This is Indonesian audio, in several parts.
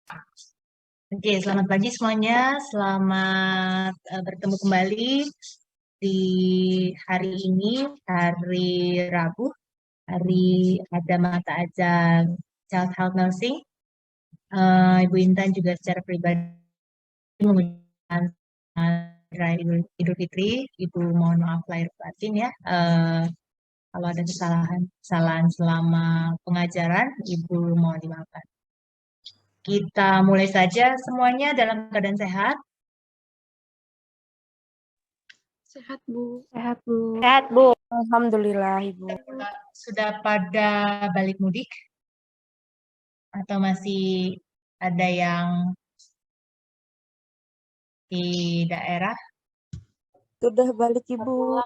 Oke, selamat pagi semuanya. Selamat bertemu kembali di hari ini, hari Rabu, hari ada mata aja Child Health Nursing. Ibu Intan juga secara pribadi mengucapkan Hari Raya Idul Fitri. Ibu mohon maaf lahir batin ya. Kalau ada kesalahan selama pengajaran, Ibu mohon dimaafkan. Kita mulai saja semuanya dalam keadaan sehat. Sehat, Bu. Sehat, Bu. Sehat, Bu. Alhamdulillah, Ibu. Sudah pada balik mudik? Atau masih ada yang di daerah? Sudah balik, Ibu.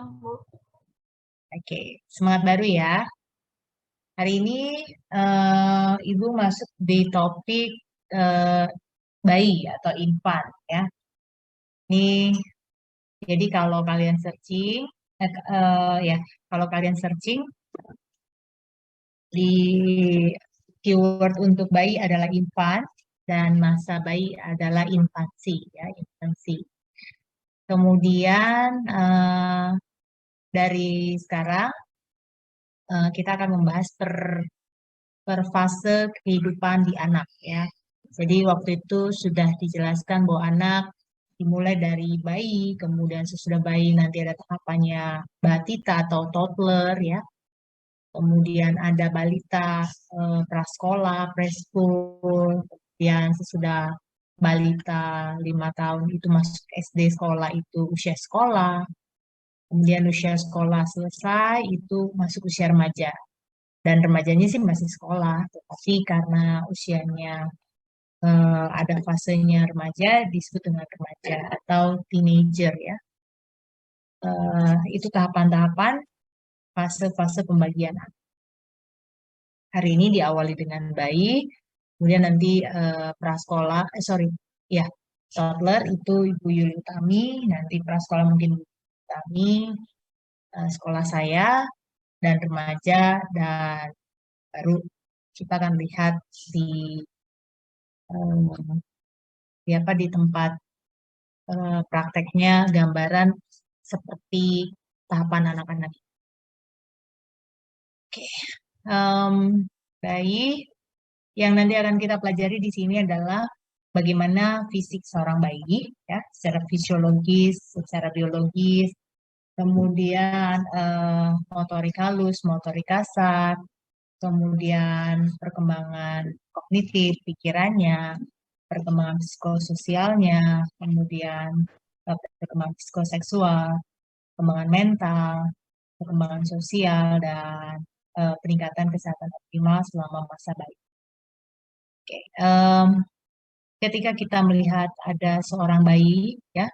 Oke, semangat baru ya. Hari ini Ibu masuk di topik bayi atau infant ya. Ini jadi kalau kalian searching, ya kalau kalian searching di keyword untuk bayi adalah infant dan masa bayi adalah infansi ya, infansi. Kemudian dari sekarang kita akan membahas per fase kehidupan di anak ya. Jadi waktu itu sudah dijelaskan bahwa anak dimulai dari bayi, kemudian sesudah bayi nanti ada tahapannya batita atau toddler ya. Kemudian ada balita, prasekolah, preschool, kemudian sesudah balita 5 tahun itu masuk SD sekolah itu usia sekolah, kemudian usia sekolah selesai itu masuk usia remaja. Dan remajanya sih masih sekolah, tetapi karena usianya ada fasenya remaja disebut dengan remaja atau teenager ya. Itu tahapan-tahapan fase-fase pembagian anak. Hari ini diawali dengan bayi, kemudian nanti prasekolah, ya toddler itu Ibu Yuli Utami, nanti prasekolah mungkin Ibu Utami, sekolah saya, dan remaja, dan baru kita akan lihat di tempat prakteknya gambaran seperti tahapan anak-anak. Oke. Bayi yang nanti akan kita pelajari di sini adalah bagaimana fisik seorang bayi, ya, secara fisiologis, secara biologis, kemudian motorik halus, motorik kasar, kemudian perkembangan kognitif, pikirannya, perkembangan psikososialnya, kemudian perkembangan psikoseksual, perkembangan mental, perkembangan sosial, dan peningkatan kesehatan optimal selama masa bayi. Oke, ketika kita melihat ada seorang bayi, ya,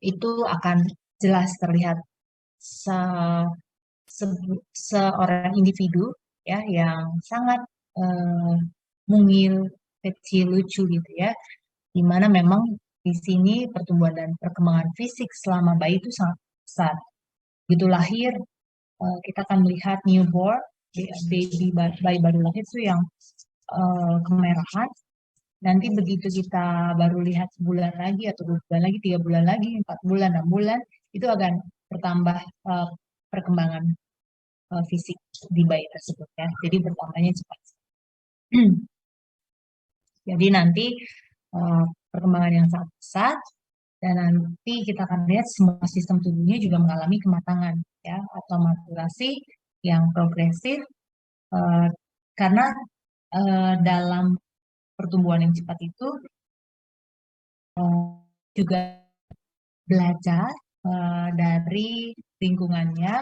itu akan jelas terlihat seorang individu, ya, yang sangat mungil, kecil, lucu gitu ya, dimana memang di sini pertumbuhan dan perkembangan fisik selama bayi itu sangat besar. Begitu lahir, kita akan melihat newborn, bayi baru lahir itu yang kemerahan. Nanti begitu kita baru lihat sebulan lagi atau 2 bulan lagi, 3 bulan lagi, 4 bulan, 6 bulan, itu akan bertambah perkembangan fisik di bayi tersebut ya. Jadi bertambahnya cepat. Jadi nanti perkembangan yang sangat pesat, dan nanti kita akan lihat semua sistem tubuhnya juga mengalami kematangan ya, atau maturasi yang progresif, karena dalam pertumbuhan yang cepat itu juga belajar dari lingkungannya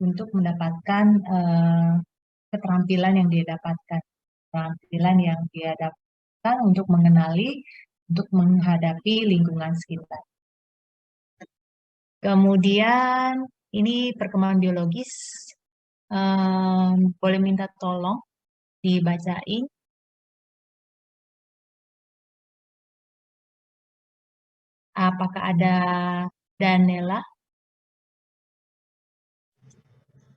untuk mendapatkan keterampilan yang dia dapatkan, keterampilan yang dia dapatkan untuk mengenali, untuk menghadapi lingkungan sekitar. Kemudian ini perkembangan biologis, boleh minta tolong dibacain. Apakah ada Danela?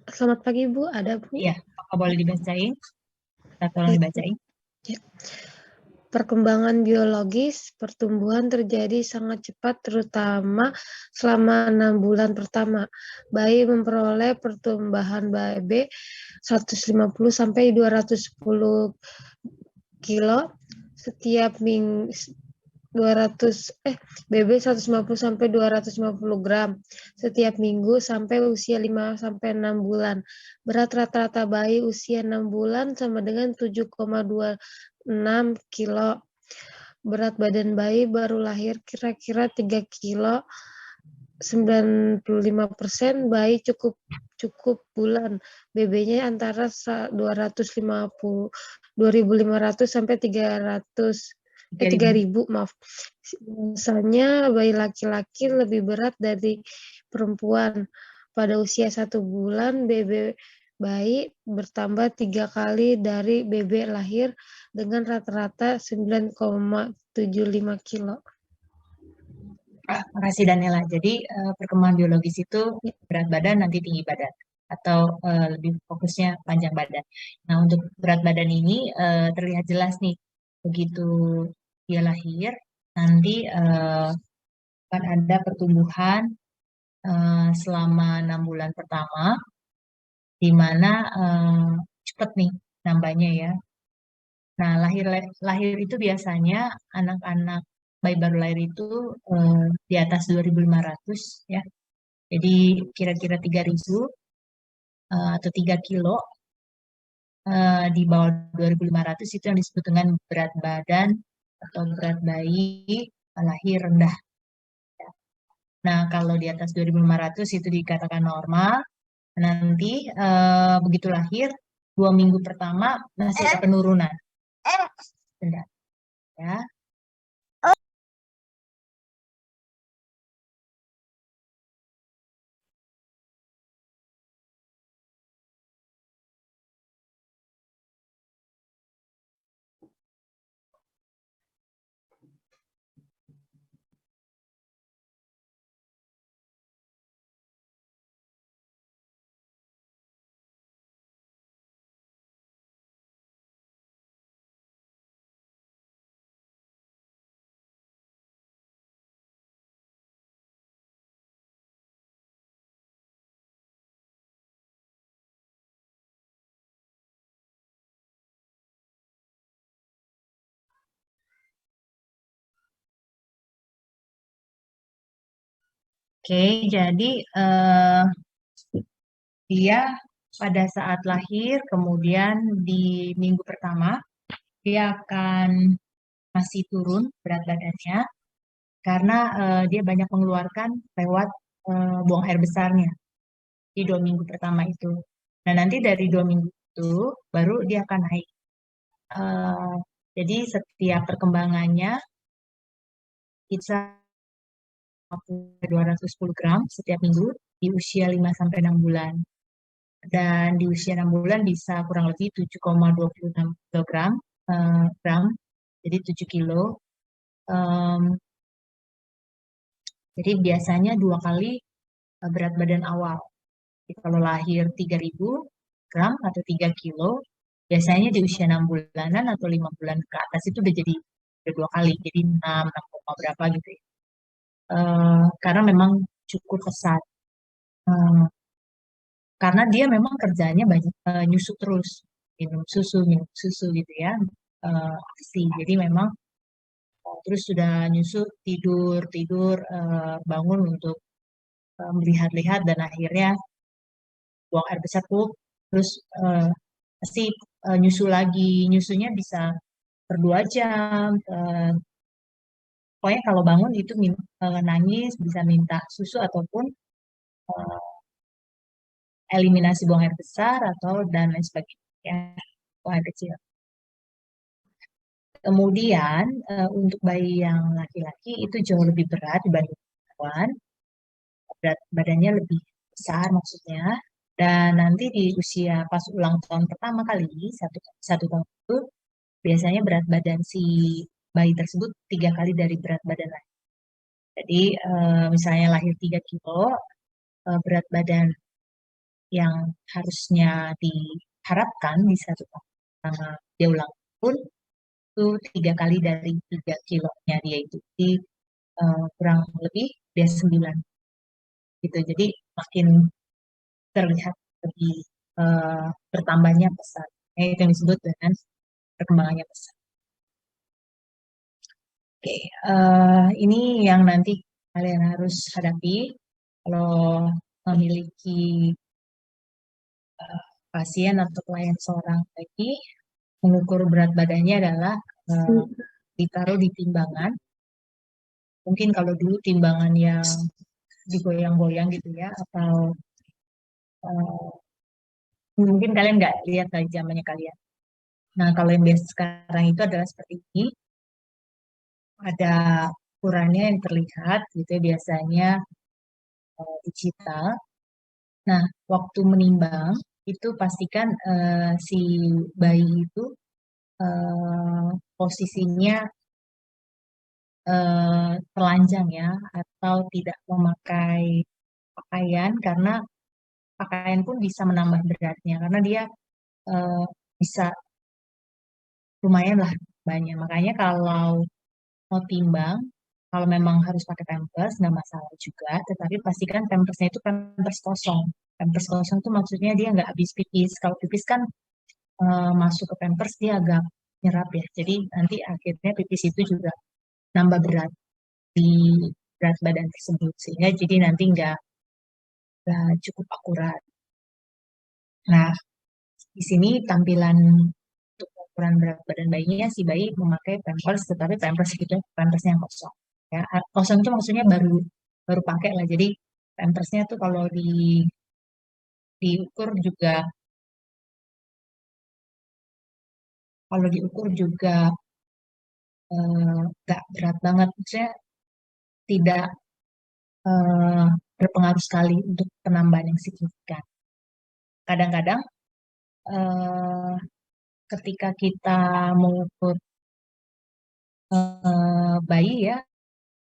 Selamat pagi, Bu. Ada, Bu? Iya, apakah boleh dibacain? Kita tolong dibacain. Ya. Perkembangan biologis pertumbuhan terjadi sangat cepat terutama selama 6 bulan pertama. Bayi memperoleh pertumbuhan BB 150 sampai 210 kilo setiap minggu. 200 BB 150 sampai 250 gram setiap minggu sampai usia 5 sampai 6 bulan. Berat rata-rata bayi usia 6 bulan sama dengan 7,26 kilo. Berat badan bayi baru lahir kira-kira 3 kilo. 95% bayi cukup bulan. BB-nya antara 2.500 sampai 3.000, maaf. Misalnya bayi laki-laki lebih berat dari perempuan. Pada usia 1 bulan, BB bayi bertambah 3 kali dari BB lahir dengan rata-rata 9,75 kilo. Makasih Daniela. Jadi perkembangan biologis itu berat badan nanti tinggi badan atau lebih fokusnya panjang badan. Nah untuk berat badan ini terlihat jelas nih begitu dia lahir nanti akan ada pertumbuhan selama 6 bulan pertama di mana cepet nih nambahnya ya. Nah lahir itu biasanya anak-anak bayi baru lahir itu di atas 2.500 ya. Jadi kira-kira 3.000 atau 3 kilo di bawah 2.500 itu yang disebut dengan berat badan atau berat bayi lahir rendah. Nah kalau di atas 2.500 itu dikatakan normal. Nanti begitu lahir 2 minggu pertama masih ada penurunan. Rendah. Ya. Oke, jadi dia pada saat lahir, kemudian di minggu pertama, dia akan masih turun berat badannya, karena dia banyak mengeluarkan lewat buang air besarnya di 2 minggu pertama itu. Nah, nanti dari 2 minggu itu, baru dia akan naik. Jadi setiap perkembangannya, bisa 210 gram setiap minggu di usia 5-6 bulan. Dan di usia 6 bulan bisa kurang lebih 7,26 kilogram, jadi 7 kilo. Jadi biasanya 2 kali berat badan awal. Jadi kalau lahir 3.000 gram atau 3 kilo, biasanya di usia 6 bulanan atau 5 bulan ke atas itu udah jadi 2 kali, jadi 6 berapa gitu ya. Karena memang cukup pesat. Karena dia memang kerjanya banyak nyusu terus, minum susu gitu ya, aksi. Jadi memang terus sudah nyusu tidur bangun untuk melihat-lihat dan akhirnya buang air besar pup, terus pasti nyusu lagi, nyusunya bisa per 2 jam. Pokoknya kalau bangun itu nangis, bisa minta susu ataupun eliminasi buang air besar atau dan lain sebagainya, buang air kecil. Kemudian untuk bayi yang laki-laki itu jauh lebih berat dibanding perempuan, berat badannya lebih besar maksudnya. Dan nanti di usia pas ulang tahun pertama kali, satu tahun itu, biasanya berat badan si bayi tersebut 3 kali dari berat badan lain. Jadi misalnya lahir 3 kilo, berat badan yang harusnya diharapkan di satu tahun pertama dia ulang tahun itu 3 kali dari 3 kilonya dia itu. Jadi kurang lebih dia 9 gitu. Jadi makin terlihat lebih bertambahnya pesat. Itu yang disebut dengan perkembangannya pesat. Oke, ini yang nanti kalian harus hadapi kalau memiliki pasien atau klien seorang bayi. Mengukur berat badannya adalah ditaruh di timbangan. Mungkin kalau dulu timbangan yang digoyang-goyang gitu ya, atau mungkin kalian nggak lihat dari zamannya kalian. Nah, kalau yang biasa sekarang itu adalah seperti ini. Ada ukurannya yang terlihat gitu ya, biasanya digital. Nah, waktu menimbang itu pastikan si bayi itu posisinya telanjang ya, atau tidak memakai pakaian, karena pakaian pun bisa menambah beratnya karena dia bisa lumayan lah banyak. Makanya kalau mau timbang, kalau memang harus pakai pampers nggak masalah juga, tetapi pastikan pampersnya itu pampers kosong. Pampers kosong itu maksudnya dia nggak habis pipis. Kalau pipis kan masuk ke pampers dia agak nyerap ya. Jadi nanti akhirnya pipis itu juga nambah berat di berat badan tersebut, sehingga jadi nanti nggak cukup akurat. Nah, di sini tampilan untuk ukuran berat badan bayinya, si bayi memakai pampers, tetapi pampers itu pampersnya yang kosong. Ya, kosong itu maksudnya baru pakai lah. Jadi pampersnya tuh kalau diukur juga nggak berat banget, maksudnya tidak eh, berpengaruh sekali untuk penambahan yang signifikan. Kadang-kadang eh, ketika kita mengukur bayi ya,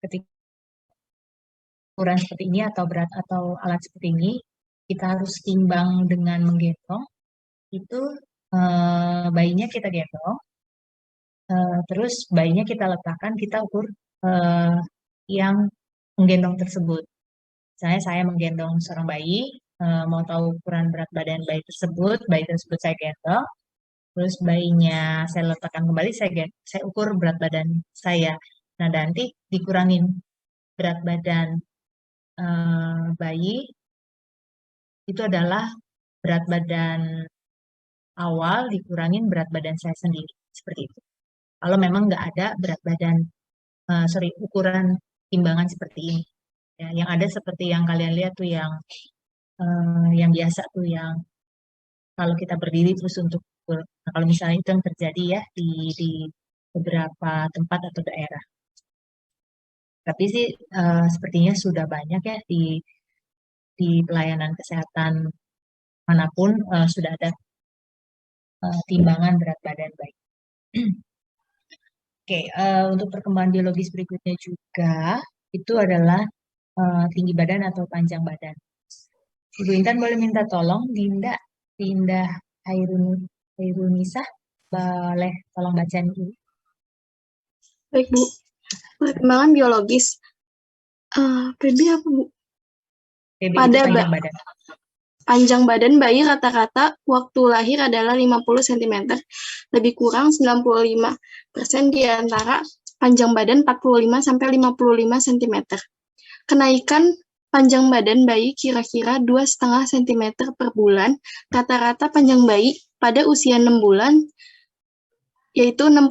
ketika ukuran seperti ini atau berat atau alat seperti ini, kita harus timbang dengan menggendong. Itu bayinya kita gendong, terus bayinya kita letakkan, kita ukur yang menggendong tersebut. Saya menggendong seorang bayi, mau tahu ukuran berat badan bayi tersebut saya gendong, terus bayinya saya letakkan kembali, saya ukur berat badan saya. Nah, nanti dikurangin berat badan bayi, itu adalah berat badan awal dikurangin berat badan saya sendiri, seperti itu. Kalau memang nggak ada berat badan, ukuran timbangan seperti ini. Ya, yang ada seperti yang kalian lihat tuh yang biasa tuh, yang kalau kita berdiri terus untuk ukur. Nah, kalau misalnya itu yang terjadi ya di beberapa tempat atau daerah. Tapi sih sepertinya sudah banyak ya di pelayanan kesehatan manapun sudah ada timbangan berat badan bayi. Oke, untuk perkembangan biologis berikutnya juga itu adalah tinggi badan atau panjang badan. Ibu Intan boleh minta tolong Dinda Hairunisa, boleh tolong bacain dulu. Baik, Bu. Perkembangan biologis. PB apa, Bu? PB Pada itu panjang badan. Panjang badan bayi rata-rata waktu lahir adalah 50 cm, lebih kurang 95% di antara panjang badan 45-55 cm. Kenaikan panjang badan bayi kira-kira 2,5 cm per bulan. Rata-rata panjang bayi pada usia 6 bulan yaitu 65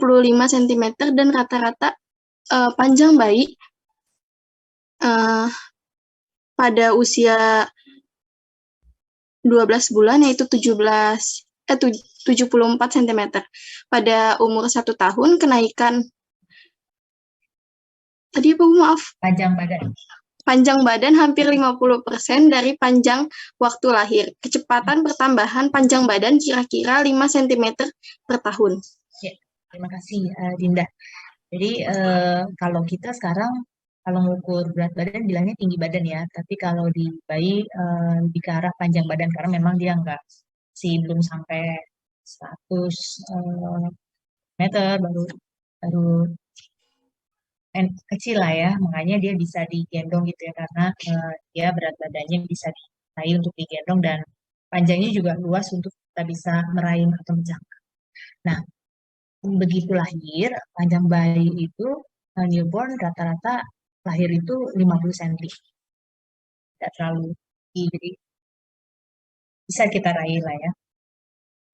cm, dan rata-rata panjang bayi pada usia 12 bulan yaitu 74 cm. Pada umur 1 tahun kenaikan tadi apa, maaf? Panjang badan hampir 50% dari panjang waktu lahir. Kecepatan pertambahan panjang badan kira-kira 5 cm per tahun. Ya, terima kasih Dinda. Jadi kalau kita sekarang kalau mengukur berat badan bilangnya tinggi badan ya, tapi kalau di bayi lebih ke arah panjang badan karena memang dia belum sampai 100 meter, baru kecil lah ya, makanya dia bisa digendong gitu ya, karena dia berat badannya bisa diraih untuk digendong dan panjangnya juga luas untuk kita bisa meraih atau menjangkau. Nah, begitu lahir, panjang bayi itu newborn rata-rata lahir itu 50 cm. Tidak terlalu tinggi, jadi bisa kita raih lah ya.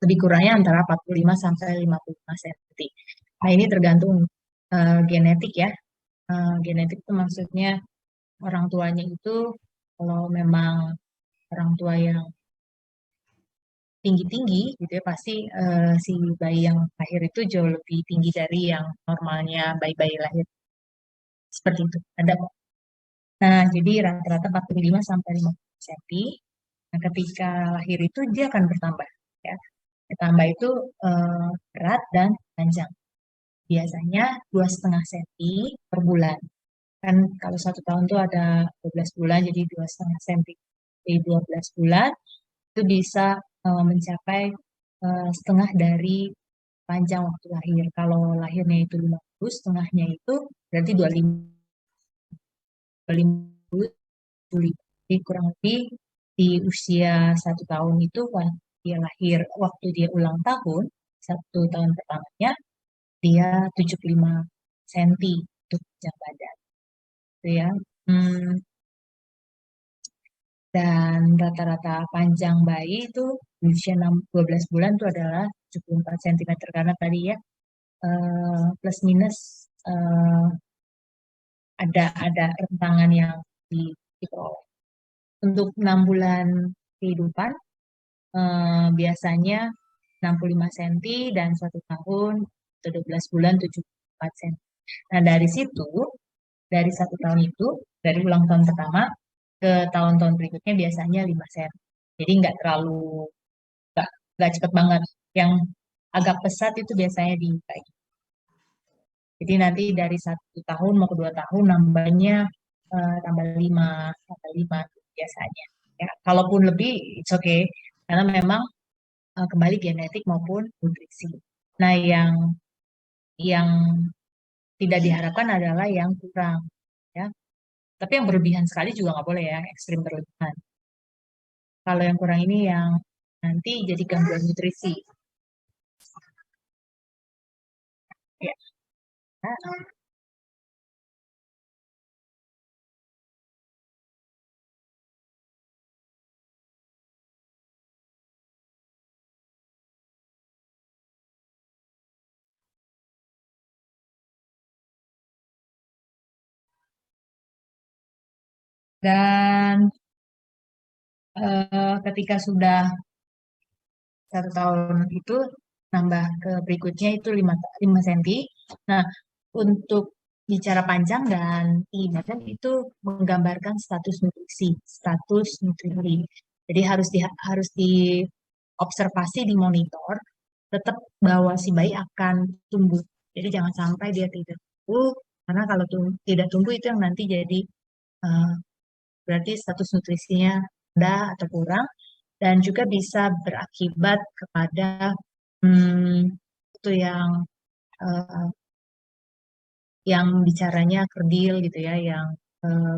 Lebih kurangnya antara 45 sampai 55 cm. Nah, ini tergantung genetik ya. Genetik itu maksudnya orang tuanya itu kalau memang orang tua yang tinggi-tinggi gitu ya, pasti si bayi yang lahir itu jauh lebih tinggi dari yang normalnya bayi-bayi lahir. Seperti itu. Ada kok. Nah, jadi rata-rata 45 sampai 50 cm. Nah, ketika lahir itu dia akan bertambah ya. Bertambah itu berat dan panjang. Biasanya 2,5 cm per bulan. Kan kalau 1 tahun tuh ada 12 bulan, jadi 2,5 cm. Di 12 bulan itu bisa mencapai setengah dari panjang waktu lahir. Kalau lahirnya itu 50, setengahnya itu berarti 25. Jadi kurang lebih di usia 1 tahun itu dia lahir, waktu dia ulang tahun, 1 tahun pertamanya, dia 75 cm untuk panjang badan. Gitu ya. Dan rata-rata panjang bayi itu di usia 12 bulan itu adalah 74 cm karena tadi ya plus minus ada rentangan yang diperoleh. Untuk 6 bulan kehidupan biasanya 65 cm dan 1 tahun 12 bulan 74 cm. Nah, dari situ, dari 1 tahun itu, dari ulang tahun pertama ke tahun-tahun berikutnya biasanya 5 cm. Jadi nggak cepet banget. Yang agak pesat itu biasanya di kayak gitu. Jadi nanti dari 1 tahun mau ke 2 tahun nambahnya tambah 5 biasanya. Ya, kalaupun lebih, it's okay. Karena memang kembali genetik maupun nutrisi. Nah, yang tidak diharapkan adalah yang kurang, ya. Tapi yang berlebihan sekali juga nggak boleh ya, ekstrim berlebihan. Kalau yang kurang ini yang nanti jadi gangguan nutrisi. Ya. Dan ketika sudah 1 tahun itu nambah ke berikutnya itu 5 cm. Nah, untuk bicara panjang dan tinggi badan itu menggambarkan status nutrisi. Jadi harus diobservasi, dimonitor, tetap bahwa si bayi akan tumbuh. Jadi jangan sampai dia tidak tumbuh, karena kalau tidak tumbuh itu yang nanti jadi berarti status nutrisinya rendah atau kurang, dan juga bisa berakibat kepada itu yang bicaranya kerdil gitu ya, yang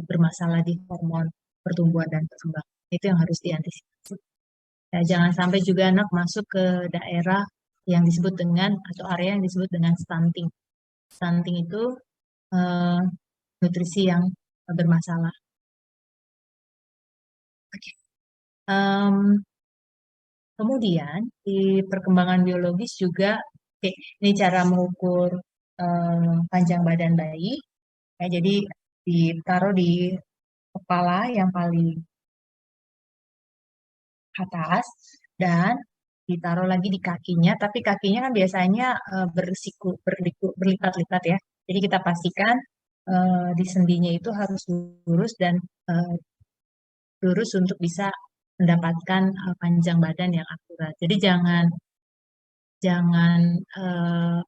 bermasalah di hormon pertumbuhan dan perkembangan. Itu yang harus diantisipasi. Nah, jangan sampai juga anak masuk ke daerah yang disebut dengan atau area yang disebut dengan stunting. Stunting itu nutrisi yang bermasalah. Okay. Kemudian di perkembangan biologis juga, ini cara mengukur panjang badan bayi. Ya, jadi ditaruh di kepala yang paling atas dan ditaruh lagi di kakinya, tapi kakinya kan biasanya berlipat-lipat ya. Jadi kita pastikan di sendinya itu harus lurus dan lurus untuk bisa mendapatkan panjang badan yang akurat. Jadi jangan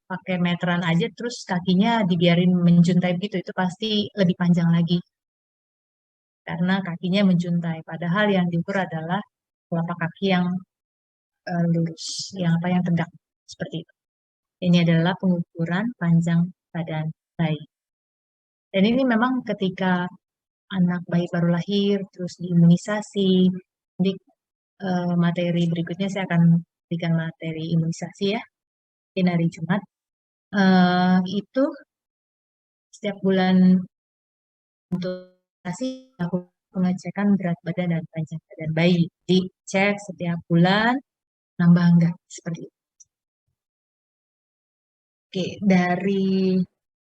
pakai meteran aja terus kakinya dibiarin menjuntai begitu, itu pasti lebih panjang lagi karena kakinya menjuntai. Padahal yang diukur adalah telapak kaki yang lurus, yang tegak seperti itu. Ini adalah pengukuran panjang badan bayi. Dan ini memang ketika anak bayi baru lahir, terus diimunisasi. Nanti materi berikutnya saya akan berikan materi imunisasi ya, mungkin hari Jumat. Itu setiap bulan untuk imunisasi aku pengecekan berat badan dan panjang badan bayi. Jadi cek setiap bulan nambah enggak seperti itu. Oke, dari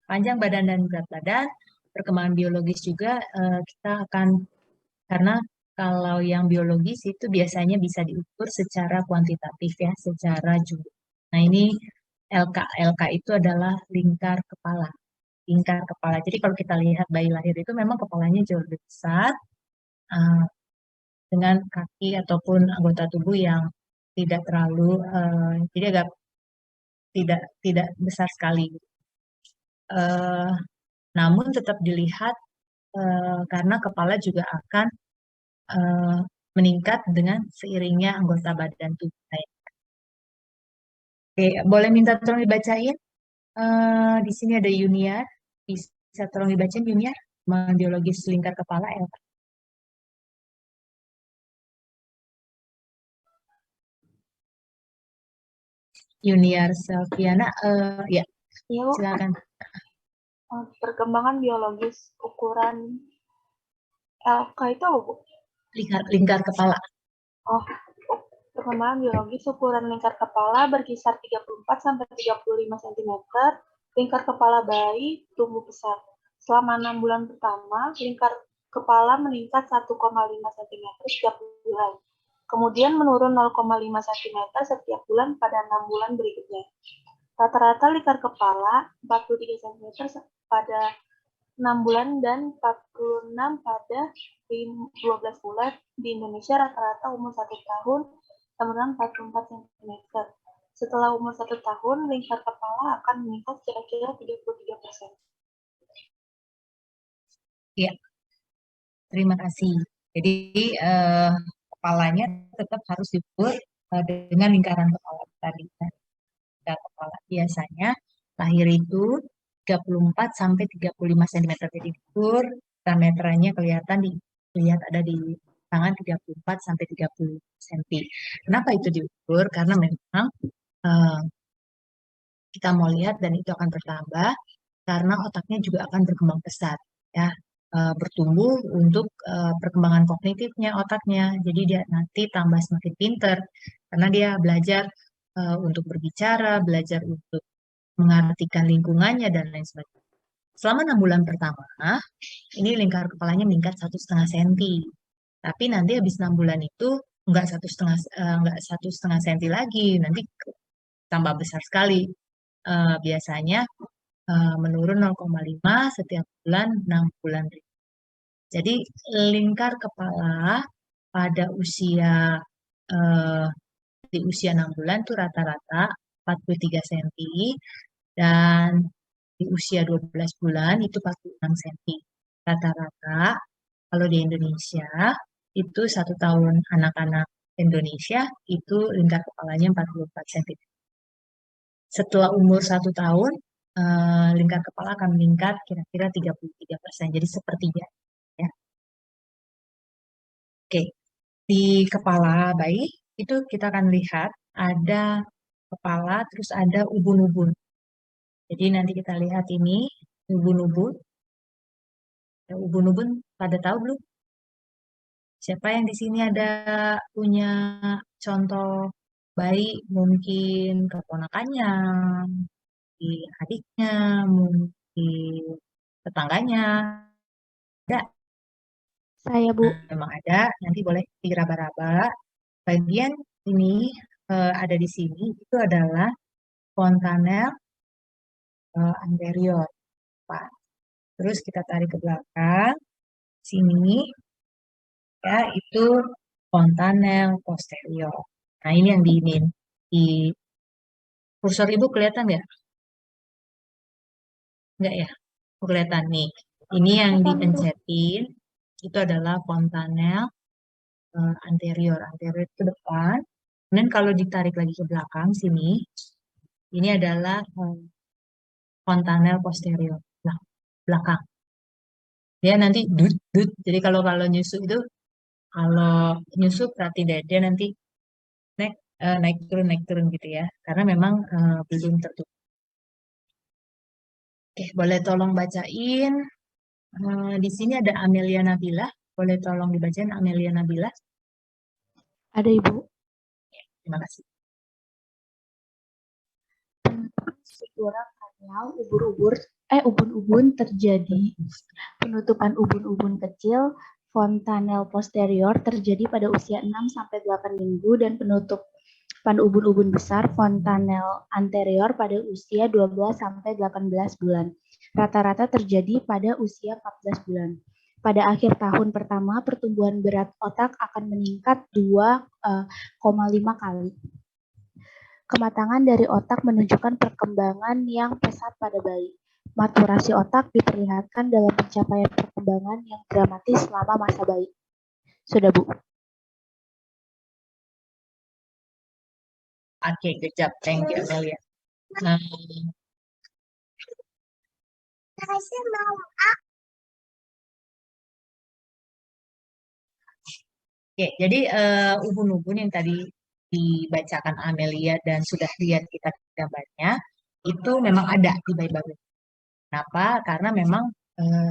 panjang badan dan berat badan, perkembangan biologis juga kita akan, karena kalau yang biologis itu biasanya bisa diukur secara kuantitatif ya, secara jumlah. Nah ini LK itu adalah lingkar kepala. Lingkar kepala. Jadi kalau kita lihat bayi lahir itu memang kepalanya jauh lebih besar dengan kaki ataupun anggota tubuh yang tidak terlalu, jadi agak tidak besar sekali. Namun tetap dilihat karena kepala juga akan meningkat dengan seiringnya anggota badan tubuh lain. Oke, boleh minta tolong dibacain? Di sini ada Yuniar, bisa tolong dibacain Yuniar, biologis lingkar kepala LK. Yuniar Selviana, ya, Ya, Bu. silakan. Perkembangan biologis ukuran LK itu apa, Bu? Lingkar kepala. Oh, perkembangan biologis ukuran lingkar kepala berkisar 34 sampai 35 cm. Lingkar kepala bayi tumbuh besar. Selama 6 bulan pertama, lingkar kepala meningkat 1,5 cm setiap bulan. Kemudian menurun 0,5 cm setiap bulan pada 6 bulan berikutnya. Rata-rata lingkar kepala 43 cm pada 6 bulan dan 46 pada 12 bulan. Di Indonesia rata-rata umur 1 tahun kemudian 44 cm. Setelah umur 1 tahun, lingkar kepala akan meningkat kira-kira 33%. Ya, terima kasih. Jadi kepalanya tetap harus diukur dengan lingkaran kepala tadi. Lingkar kepala biasanya lahir itu 34 sampai 35 cm. Jadi diukur, diameternya kelihatan dilihat ada di tangan 34 sampai 30 cm. Kenapa itu diukur? Karena memang kita mau lihat dan itu akan bertambah karena otaknya juga akan berkembang pesat ya, bertumbuh untuk perkembangan kognitifnya otaknya. Jadi dia nanti tambah semakin pinter karena dia belajar untuk berbicara, belajar untuk mengartikan lingkungannya dan lain sebagainya. Selama 6 bulan pertama, ini lingkar kepalanya meningkat 1,5 senti. Tapi nanti habis 6 bulan itu enggak 1,5 senti lagi, nanti tambah besar sekali. Biasanya menurun 0,5 setiap bulan 6 bulan. Jadi lingkar kepala pada usia di usia 6 bulan tuh rata-rata 43 cm dan di usia 12 bulan itu 46 cm. Rata-rata kalau di Indonesia itu 1 tahun anak-anak Indonesia itu lingkar kepalanya 44 cm. Setelah umur 1 tahun, lingkar kepala akan meningkat kira-kira 33%, jadi sepertiga. Ya. Oke, di kepala bayi itu kita akan lihat ada kepala, terus ada ubun-ubun. Jadi nanti kita lihat ini ubun-ubun. Ubun-ubun pada tahu belum? Siapa yang di sini ada punya contoh bayi, mungkin keponakannya, adiknya, mungkin tetangganya. Ada? Saya, Bu. Memang ada, nanti boleh diraba-raba. Bagian ini ada di sini, itu adalah fontanel anterior. Pak. Terus kita tarik ke belakang, sini, ya itu fontanel posterior. Nah ini yang di kursor ibu kelihatan nggak? Nggak ya? Kelihatan nih. Ini yang dipencetin itu adalah fontanel anterior ke depan. Dan kalau ditarik lagi ke belakang sini, Ini adalah fontanel posterior, belakang. Dia nanti dut dut. Jadi kalau nyusu itu, kalau nyusu berarti dia nanti naik turun gitu ya. Karena memang belum tertutup. Oke, boleh tolong bacain. Di sini ada Amelia Nabila. Boleh tolong dibacain Amelia Nabila. Ada Ibu. Terima kasih. Sutura kanal ubun-ubun terjadi. Penutupan ubun-ubun kecil fontanel posterior terjadi pada usia 6-8 minggu dan penutupan ubun-ubun besar fontanel anterior pada usia 12-18 bulan. Rata-rata terjadi pada usia 14 bulan. Pada akhir tahun pertama, pertumbuhan berat otak akan meningkat 2,5 kali. Kematangan dari otak menunjukkan perkembangan yang pesat pada bayi. Maturasi otak diperlihatkan dalam pencapaian perkembangan yang dramatis selama masa bayi. Sudah, Bu. Oke, good job. Thank you, Amelia. Oke, jadi ubun-ubun yang tadi dibacakan Amelia dan sudah lihat kita gambarnya, itu memang ada di bayi baru. Kenapa? Karena memang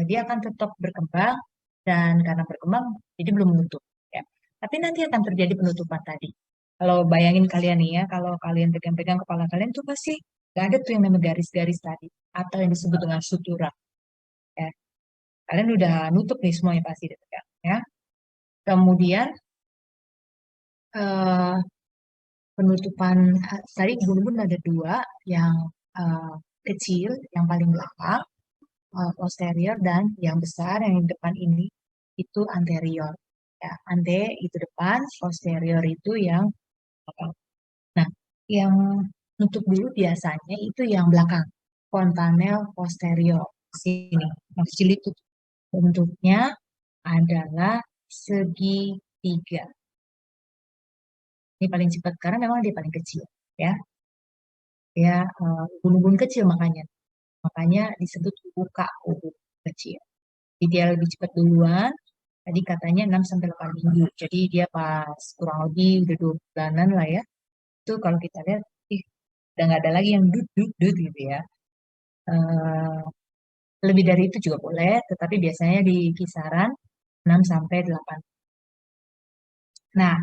dia akan tetap berkembang dan karena berkembang jadi belum menutup. Ya. Tapi nanti akan terjadi penutupan tadi. Kalau bayangin kalian nih ya, kalau kalian pegang-pegang kepala kalian tuh pasti nggak ada tuh yang namanya garis-garis tadi atau yang disebut dengan sutura. Ya. Kalian udah nutup nih semuanya pasti dipegang. Ya. Kemudian penutupan tadi ubun-ubun ada dua, yang kecil, yang paling belakang posterior, dan yang besar yang di depan ini itu anterior. Ya, ante itu depan, posterior itu yang belakang. Nah, yang nutup dulu biasanya itu yang belakang, fontanel posterior. Sini, yang kecil itu bentuknya adalah segitiga. Ini paling cepat karena memang dia paling kecil, ya. Ya, ubun-ubun kecil makanya disebut buka ubun kecil. Jadi dia lebih cepat duluan. Tadi katanya 6-8 minggu. Jadi dia pas kurang lebih udah 2 bulanan lah ya. Itu kalau kita lihat, udah nggak ada lagi yang dut gitu ya. Lebih dari itu juga boleh, tetapi biasanya di kisaran 6-8. Nah,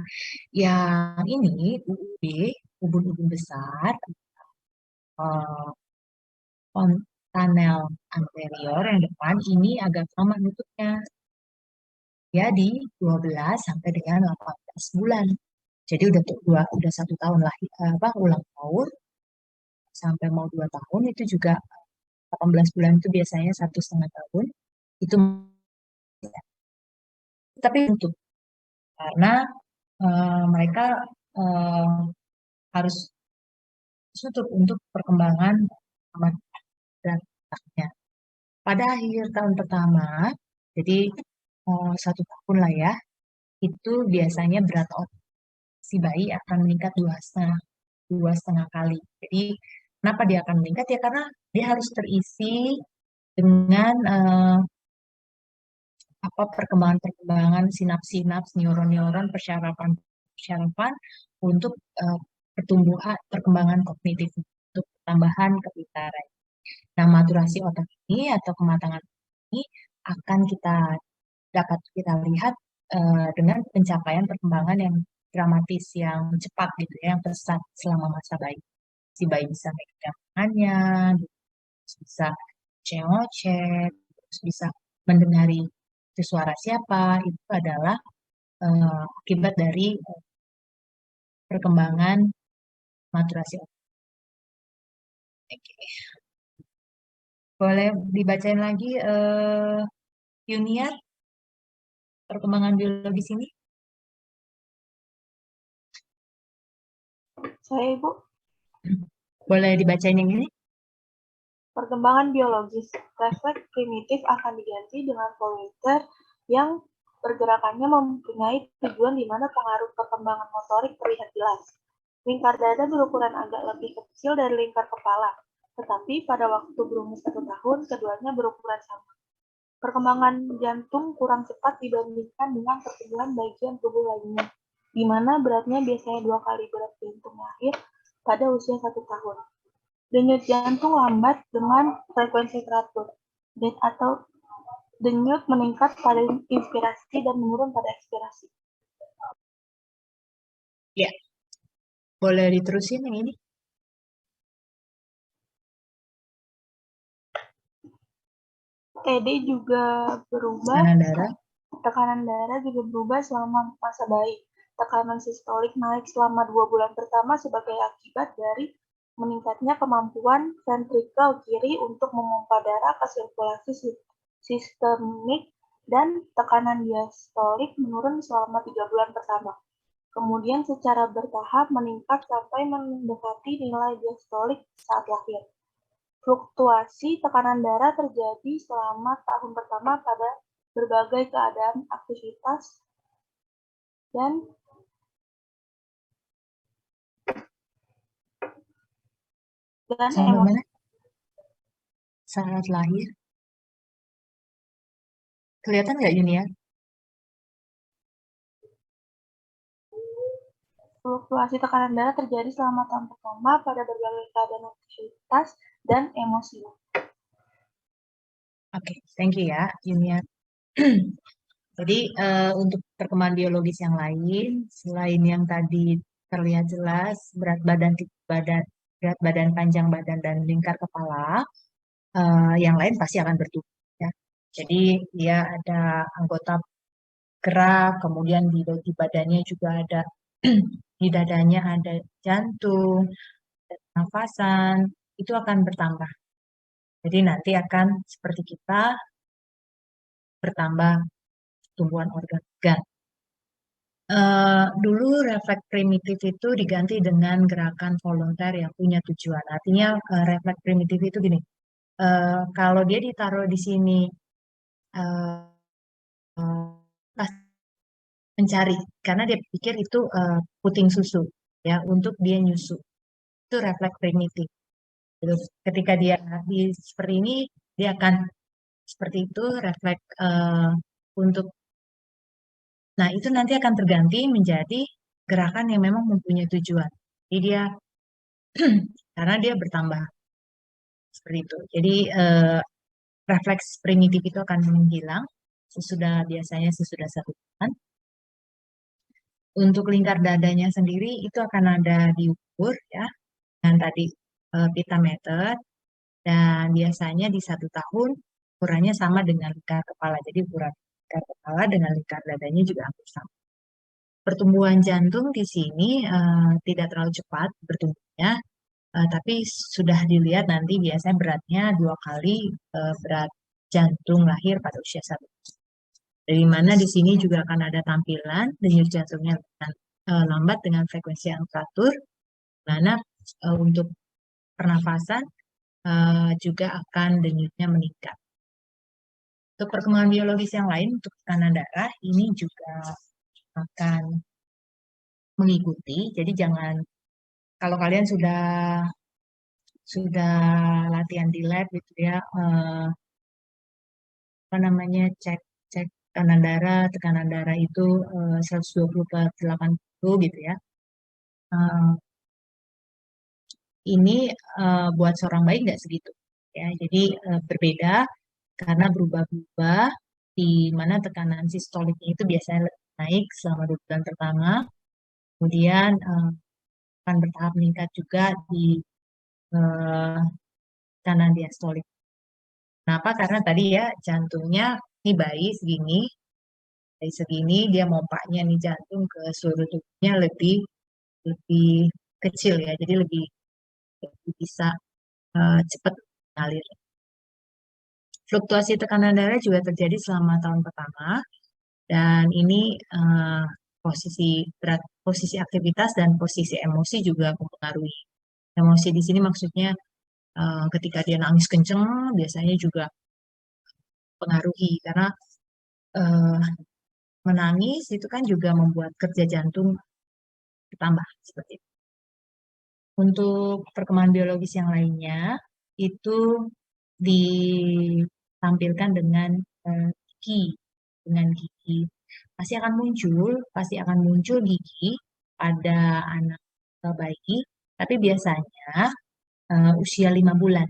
yang ini UUB, ubun-ubun besar, fontanel anterior yang depan ini agak lama nutupnya. Ya di 12 sampai dengan 18 bulan. Jadi udah 1 tahun lah ulang tahun sampai mau 2 tahun itu juga 18 bulan itu biasanya 1,5 tahun itu, tapi untuk karena mereka harus tutup untuk perkembangan amat dan otaknya. Pada akhir tahun pertama, jadi 1 tahun lah ya, itu biasanya berat otak si bayi akan meningkat 2,5 kali. Jadi kenapa dia akan meningkat ya, karena dia harus terisi dengan perkembangan sinaps-sinaps, neuron-neuron, persyarafan untuk perkembangan kognitif, untuk tambahan kepintaran. Nah, maturasi otak ini atau kematangan ini akan dapat kita lihat dengan pencapaian perkembangan yang dramatis, yang cepat gitu ya, yang pesat selama masa bayi. Si bayi bisa megang tangannya, bisa cengoceh, terus bisa mendengari itu suara siapa, itu adalah akibat dari perkembangan maturasi otak. Oke. Boleh dibacain lagi Yuniar, perkembangan biologis ini? Saya Ibu. Boleh dibacain yang ini? Perkembangan biologis. Refleks primitif akan diganti dengan pointer yang pergerakannya mempunyai tujuan di mana pengaruh perkembangan motorik terlihat jelas. Lingkar dada berukuran agak lebih kecil dari lingkar kepala, tetapi pada waktu berumur 1 tahun, keduanya berukuran sama. Perkembangan jantung kurang cepat dibandingkan dengan pertumbuhan bagian tubuh lainnya, di mana beratnya biasanya 2 kali berat jantung lahir pada usia 1 tahun. Denyut jantung lambat dengan frekuensi teratur, atau denyut meningkat pada inspirasi dan menurun pada ekspirasi. Ya, boleh diterusin yang ini? TD juga berubah, tekanan darah juga berubah selama masa bayi. Tekanan sistolik naik selama 2 bulan pertama sebagai akibat dari meningkatnya kemampuan ventrikel kiri untuk memompa darah ke sirkulasi sistemik, dan tekanan diastolik menurun selama 3 bulan pertama. Kemudian secara bertahap meningkat sampai mendekati nilai diastolik saat lahir. Fluktuasi tekanan darah terjadi selama tahun pertama pada berbagai keadaan aktivitas dan emosi. Saat lahir. Kelihatan nggak Yunia? Fluktuasi tekanan darah terjadi selama tahun pertama pada berbagai keadaan aktivitas dan emosi. Oke, thank you ya, Yunia. Jadi untuk perkembangan biologis yang lain, selain yang tadi terlihat jelas berat badan, panjang badan dan lingkar kepala, yang lain pasti akan bertumbuh. Ya. Jadi dia ada anggota gerak, kemudian di badannya juga ada di dadanya ada jantung, nafasan, itu akan bertambah. Jadi nanti akan seperti kita bertambah tumbuhan organ. Dulu refleks primitif itu diganti dengan gerakan volunter yang punya tujuan. Artinya refleks primitif itu gini, kalau dia ditaruh di sini pas mencari, karena dia pikir itu puting susu, ya untuk dia nyusu. Itu refleks primitif. Terus ketika dia seperti ini, dia akan seperti itu refleks untuk. Nah, itu nanti akan terganti menjadi gerakan yang memang mempunyai tujuan. Jadi dia, karena dia bertambah seperti itu. Jadi refleks primitif itu akan menghilang biasanya sesudah 1 bulan. Untuk lingkar dadanya sendiri itu akan ada diukur ya, dengan tadi pitameter, dan biasanya di 1 tahun ukurannya sama dengan lingkar kepala. Jadi ukuran lingkar kepala dengan lingkar dadanya juga hampir sama. Pertumbuhan jantung di sini tidak terlalu cepat bertumbuhnya, tapi sudah dilihat nanti biasanya beratnya 2 kali berat jantung lahir pada usia 1 tahun. Dari mana di sini juga akan ada tampilan denyut jantungnya lambat dengan frekuensi yang teratur, mana untuk pernafasan juga akan denyutnya meningkat. Untuk perkembangan biologis yang lain, untuk tekanan darah ini juga akan mengikuti. Jadi jangan, kalau kalian sudah latihan di lab gitu ya, apa namanya, cek tekanan darah itu 120/80 gitu ya. Ini buat seorang bayi nggak segitu ya. Jadi berbeda karena berubah-ubah, di mana tekanan sistoliknya itu biasanya lebih naik selama 2 bulan pertama, kemudian akan bertahap meningkat juga di tekanan diastolik. Kenapa? Karena tadi ya jantungnya ini bayi segini dia mompanya nih jantung ke seluruh tubuhnya lebih kecil ya, jadi lebih bisa cepat mengalir. Fluktuasi tekanan darah juga terjadi selama tahun pertama, dan ini posisi aktivitas dan posisi emosi juga mempengaruhi. Emosi di sini maksudnya ketika dia nangis kenceng biasanya juga pengaruhi, karena menangis itu kan juga membuat kerja jantung bertambah seperti itu. Untuk perkembangan biologis yang lainnya itu ditampilkan dengan gigi. Pasti akan muncul gigi pada anak bayi, tapi biasanya usia 5 bulan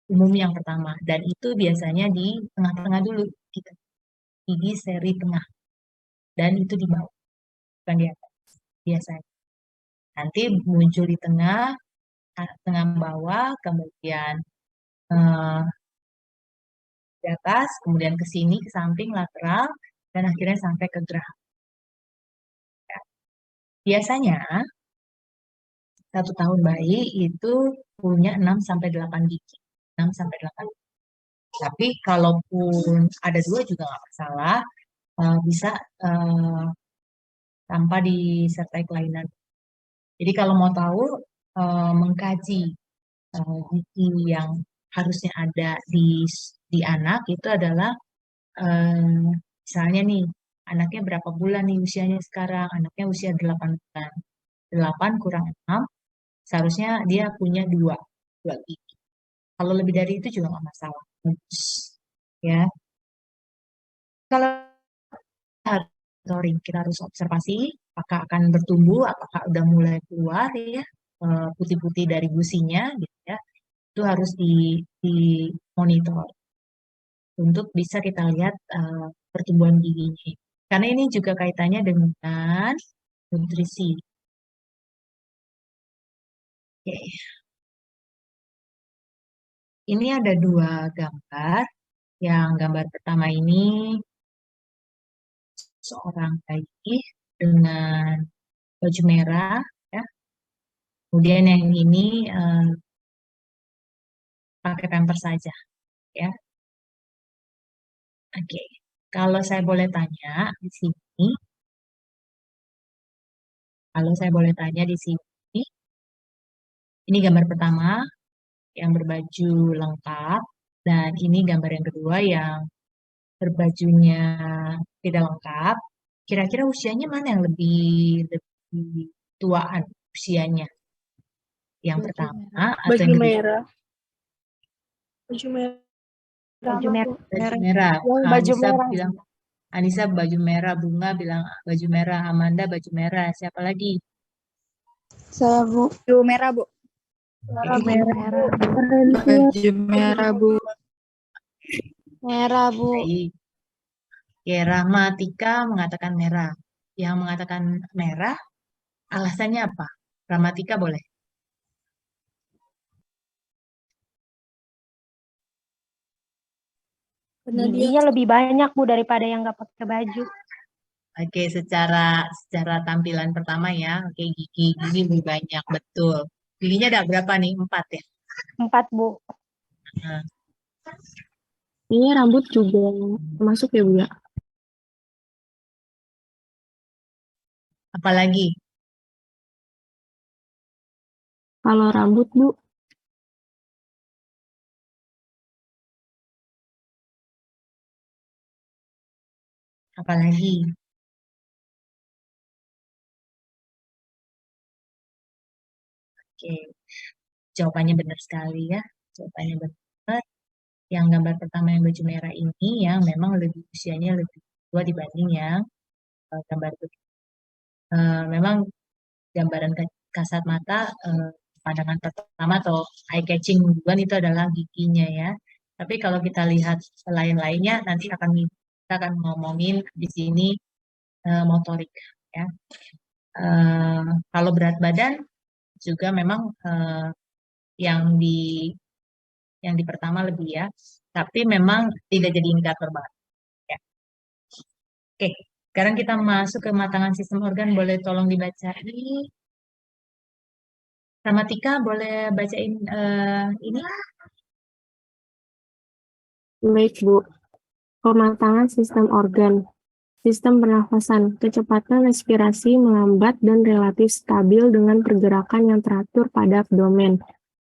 umum yang pertama, dan itu biasanya di tengah-tengah dulu, gigi seri tengah, dan itu di bawah, bukan di atas biasanya. Nanti muncul di tengah bawah, kemudian di atas, kemudian ke sini, ke samping, lateral, dan akhirnya sampai ke geraham. Biasanya 1 tahun bayi itu punya 6-8 gigi. 6-8. Tapi kalaupun ada 2 juga nggak masalah, bisa tanpa disertai kelainan. Jadi kalau mau tahu, mengkaji gigi yang harusnya ada di anak itu adalah misalnya nih, anaknya berapa bulan nih usianya sekarang? Anaknya usia 8 bulan. 8 kurang 6, seharusnya dia punya 2 gigi. Kalau lebih dari itu juga nggak masalah. Ya. Kalau kita harus observasi apakah akan bertumbuh, apakah udah mulai keluar ya putih-putih dari gusinya gitu ya. Itu harus dimonitor untuk bisa kita lihat pertumbuhan giginya. Karena ini juga kaitannya dengan nutrisi. Oke. Ini ada 2 gambar. Yang gambar pertama ini seorang bayi dengan baju merah, ya. Kemudian yang ini pakai pampers saja, ya. Oke, kalau saya boleh tanya di sini, ini gambar pertama yang berbaju lengkap, dan ini gambar yang kedua yang berbajunya tidak lengkap. Kira-kira usianya mana yang lebih tuaan usianya? Yang pertama atau yang kedua? Baju merah. Baju merah. Baju merah. Baju merah. Bilang, Anissa baju merah, Bunga bilang baju merah, Amanda baju merah. Siapa lagi? Saya, Bu. Baju merah, Bu. Baju merah. Baju merah, Bu. Merah, Bu. Baik. Oke, Rahmatika mengatakan merah. Yang mengatakan merah, alasannya apa? Rahmatika boleh. Giginya lebih banyak, Bu, daripada yang nggak pakai baju. Oke, secara tampilan pertama ya. Oke, gigi lebih banyak, betul. Giginya ada berapa nih? 4 ya? 4, Bu. Nah, Ini rambut juga masuk ya, Bu ya? apalagi? Kalau rambut, Bu, Apalagi? Oke, jawabannya benar sekali ya. Jawabannya benar. Yang gambar pertama yang baju merah ini yang memang usianya lebih tua dibanding yang gambar kedua. Memang gambaran kasat mata pandangan pertama atau eye catching duluan itu adalah giginya ya. Tapi kalau kita lihat lain-lainnya nanti kita akan ngomongin di sini motorik ya. Kalau berat badan juga memang yang di pertama lebih ya, tapi memang tidak jadi indikator banget ya. Oke, sekarang kita masuk ke matangan sistem organ, boleh tolong dibaca ini. Rahmatika boleh bacain ini. baik, Bu. Pematangan sistem organ. Sistem pernafasan. Kecepatan respirasi melambat dan relatif stabil dengan pergerakan yang teratur pada abdomen.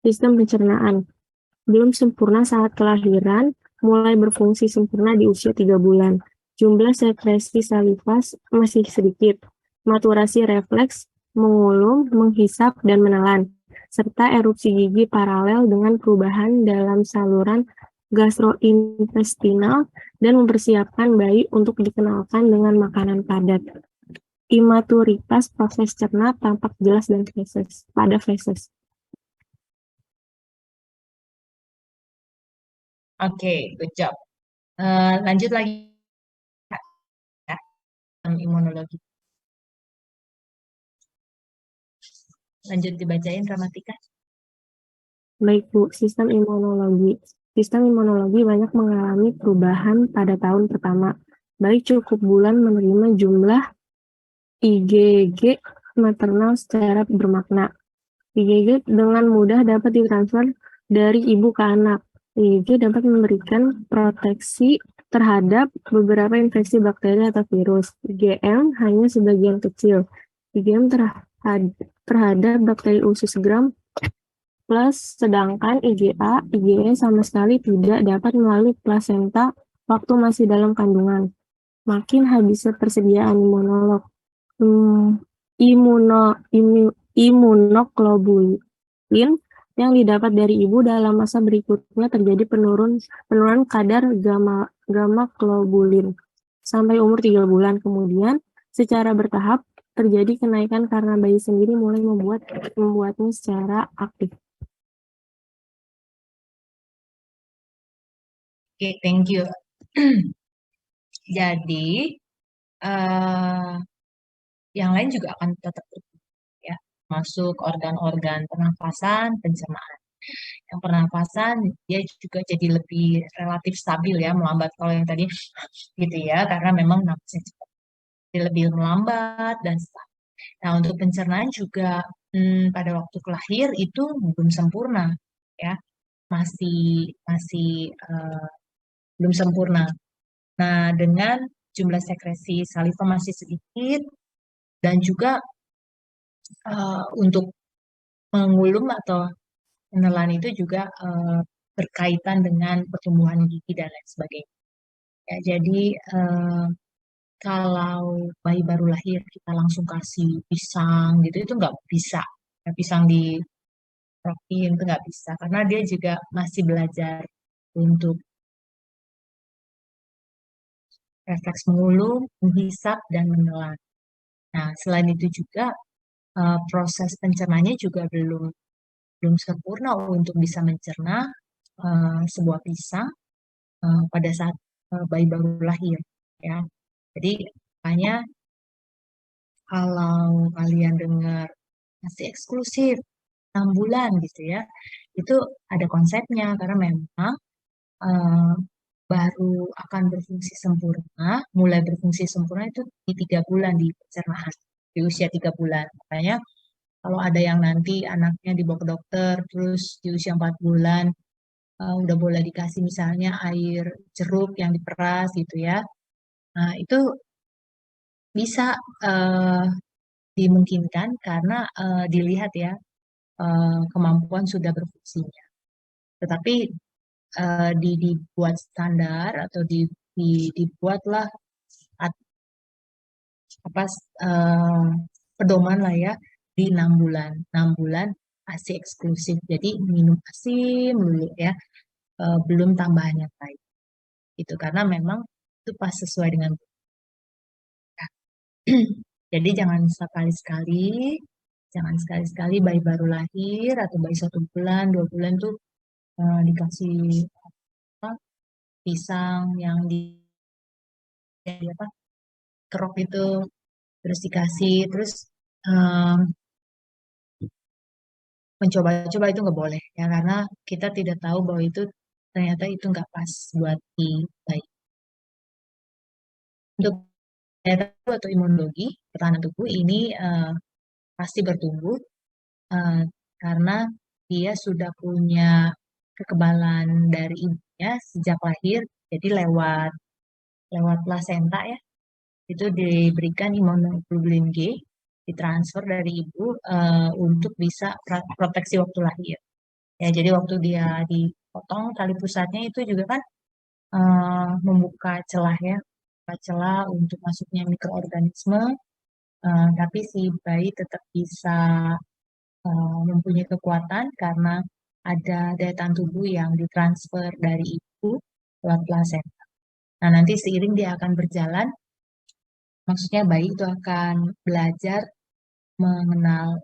Sistem pencernaan. Belum sempurna saat kelahiran, mulai berfungsi sempurna di usia 3 bulan. Jumlah sekresi saliva masih sedikit. Maturasi refleks mengulum, menghisap, dan menelan, serta erupsi gigi paralel dengan perubahan dalam saluran gastrointestinal dan mempersiapkan bayi untuk dikenalkan dengan makanan padat. Imaturitas proses cerna tampak jelas dan pada feses. Oke, good job. Lanjut lagi ya, imunologi. Lanjut dibacain Ramatika. Baik Bu, sistem imunologi. Sistem imunologi banyak mengalami perubahan pada tahun pertama. Bayi cukup bulan menerima jumlah IgG maternal secara bermakna. IgG dengan mudah dapat ditransfer dari ibu ke anak. IgG dapat memberikan proteksi terhadap beberapa infeksi bakteri atau virus. IgM hanya sebagian kecil. IgM terhadap bakteri usus gram plus, sedangkan IgA, IgE sama sekali tidak dapat melalui plasenta waktu masih dalam kandungan. Makin habisnya persediaan imunoglobulin yang didapat dari ibu dalam masa berikutnya terjadi penurunan kadar gamma globulin sampai umur 3 bulan. Kemudian secara bertahap terjadi kenaikan karena bayi sendiri mulai membuatnya secara aktif. Oke, thank you. Jadi, yang lain juga akan tetap ya, masuk organ-organ pernafasan, pencernaan. Yang pernafasan dia juga jadi lebih relatif stabil ya, melambat kalau yang tadi gitu ya, karena memang nafasnya cepat. Jadi lebih melambat dan stabil. Nah, untuk pencernaan juga pada waktu kelahir itu belum sempurna ya, masih belum sempurna. Nah, dengan jumlah sekresi saliva masih sedikit dan juga untuk mengulum atau menelan itu juga berkaitan dengan pertumbuhan gigi dan lain sebagainya. Ya, jadi kalau bayi baru lahir kita langsung kasih pisang gitu itu nggak bisa. Ya, pisang di protein itu nggak bisa karena dia juga masih belajar untuk refleks mengulum, menghisap dan menelan. Nah, selain itu juga proses pencernanya juga belum sempurna untuk bisa mencerna sebuah pisang pada saat bayi baru lahir ya. Jadi makanya kalau kalian dengar masih eksklusif 6 bulan gitu ya, itu ada konsepnya karena memang baru akan berfungsi sempurna, mulai berfungsi sempurna itu di 3 bulan di pencernaan, di usia 3 bulan. Makanya kalau ada yang nanti anaknya dibawa ke dokter, terus di usia 4 bulan, udah boleh dikasih misalnya air jeruk yang diperas gitu ya. Nah, itu bisa dimungkinkan karena dilihat ya kemampuan sudah berfungsinya. Tetapi dibuat standar atau dibuatlah pedoman lah ya di 6 bulan. 6 bulan ASI eksklusif. Jadi minum ASI melulu ya. Belum tambahan yang lain. Itu karena memang itu pas sesuai dengan jadi jangan sekali-sekali bayi baru lahir atau bayi 1 bulan, 2 bulan tuh dikasih pisang yang di kerok itu terus dikasih terus mencoba-coba itu nggak boleh ya karena kita tidak tahu bahwa itu ternyata itu nggak pas buat di bayi. Untuk daya tahan atau imunologi pertahanan tubuh ini pasti bertumbuh karena dia sudah punya kekebalan dari ibunya sejak lahir, jadi lewat plasenta ya, itu diberikan imunoglobulin G, ditransfer dari ibu untuk bisa proteksi waktu lahir. Ya, jadi waktu dia dipotong tali pusatnya itu juga kan membuka celah ya, untuk masuknya mikroorganisme Tapi si bayi tetap bisa mempunyai kekuatan karena ada daya tahan tubuh yang ditransfer dari ibu lewat plasenta. Nah, nanti seiring dia akan berjalan, maksudnya bayi itu akan belajar mengenal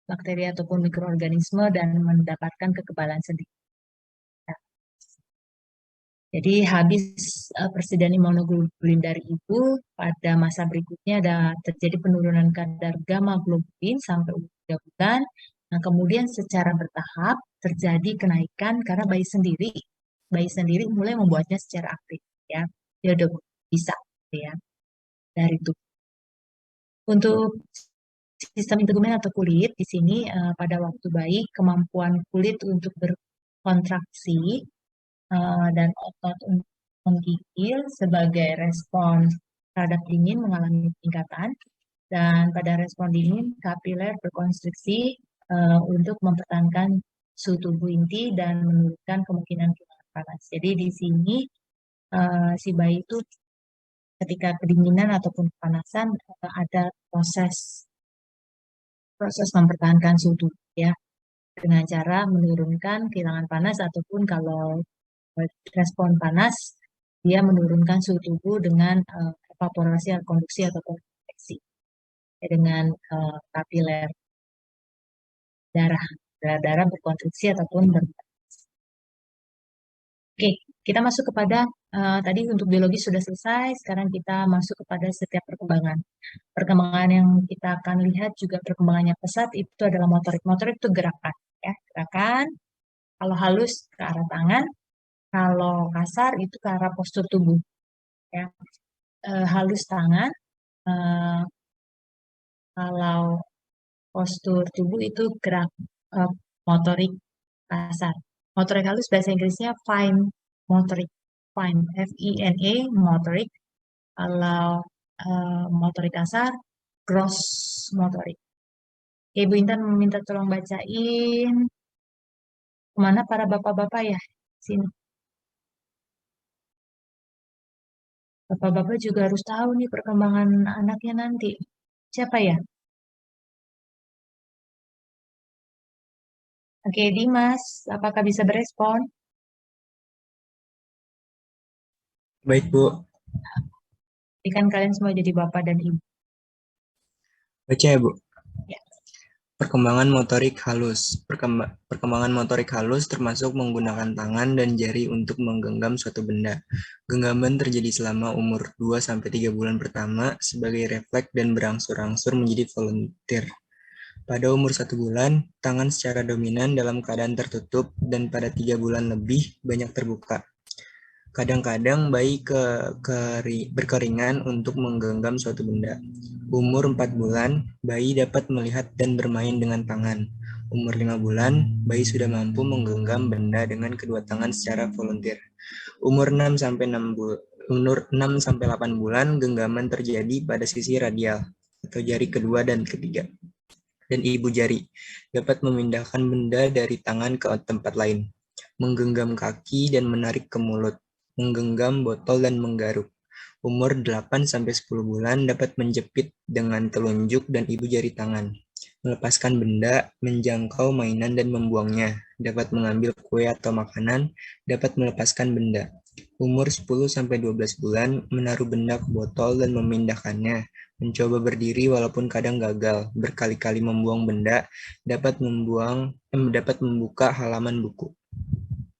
bakteri ataupun mikroorganisme dan mendapatkan kekebalan sendiri. Nah, jadi habis persediaan imunoglobulin dari ibu, pada masa berikutnya ada terjadi penurunan kadar gamma globulin sampai umur 3 bulan. Nah, kemudian secara bertahap terjadi kenaikan karena bayi sendiri mulai membuatnya secara aktif, ya. Dia udah bisa, ya, dari itu. Untuk sistem integumen atau kulit, di sini pada waktu bayi kemampuan kulit untuk berkontraksi dan otot untuk menggigil sebagai respon terhadap dingin mengalami peningkatan, dan pada respon dingin kapiler berkonstriksi untuk mempertahankan suhu tubuh inti dan menurunkan kemungkinan kehilangan panas. Jadi di sini si bayi itu ketika kedinginan ataupun kepanasan ada proses mempertahankan suhu tubuh, ya, dengan cara menurunkan kehilangan panas ataupun kalau respon panas dia menurunkan suhu tubuh dengan evaporasi atau konduksi ataupun konveksi, ya, dengan kapiler darah berkonstruksi ataupun Oke, kita masuk kepada tadi untuk biologi sudah selesai, sekarang kita masuk kepada setiap perkembangan. Perkembangan yang kita akan lihat juga perkembangannya pesat itu adalah motorik. Motorik itu gerakan, ya, gerakan. Kalau halus ke arah tangan, kalau kasar itu ke arah postur tubuh, ya. Halus tangan, kalau postur tubuh itu gerak motorik kasar. Motorik halus bahasa Inggrisnya fine motorik, fine, F-I-N-E, motorik. Kalau motorik kasar, gross motorik. Ibu Intan meminta tolong bacain kemana para bapak-bapak, ya, sini. Bapak-bapak juga harus tahu nih perkembangan anaknya nanti. Siapa ya? Oke, Dimas, apakah bisa berespon? Baik, Bu. Jadi kan kalian semua jadi bapak dan ibu. Baca ya, Bu. Ya. Perkembangan motorik halus. Perkembangan motorik halus termasuk menggunakan tangan dan jari untuk menggenggam suatu benda. Genggaman terjadi selama umur 2-3 bulan pertama sebagai refleks dan berangsur-angsur menjadi volunteer. Pada umur 1 bulan, tangan secara dominan dalam keadaan tertutup dan pada 3 bulan lebih banyak terbuka. Kadang-kadang bayi berkeringan untuk menggenggam suatu benda. Umur 4 bulan, bayi dapat melihat dan bermain dengan tangan. Umur 5 bulan, bayi sudah mampu menggenggam benda dengan kedua tangan secara volunteer. Umur 6-8 bulan, genggaman terjadi pada sisi radial atau jari kedua dan ketiga. Dan ibu jari dapat memindahkan benda dari tangan ke tempat lain, menggenggam kaki dan menarik ke mulut, menggenggam botol dan menggaruk. Umur 8-10 bulan dapat menjepit dengan telunjuk dan ibu jari tangan, melepaskan benda, menjangkau mainan dan membuangnya, dapat mengambil kue atau makanan, dapat melepaskan benda. Umur 10-12 bulan menaruh benda ke botol dan memindahkannya, mencoba berdiri walaupun kadang gagal, berkali-kali membuang benda, dapat membuka halaman buku.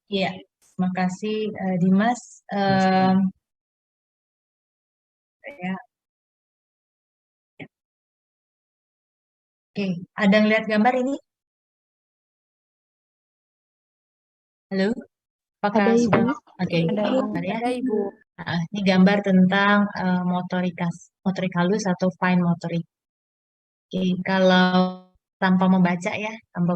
Iya, terima kasih Dimas. Ya. Oke, ada yang lihat gambar ini? Halo? Apakah Ada, Ibu. sudah? Oke, gambar ya. Ada, Ibu. Nah, ini gambar tentang motorik halus atau fine motorik. Oke, kalau tanpa membaca ya, tanpa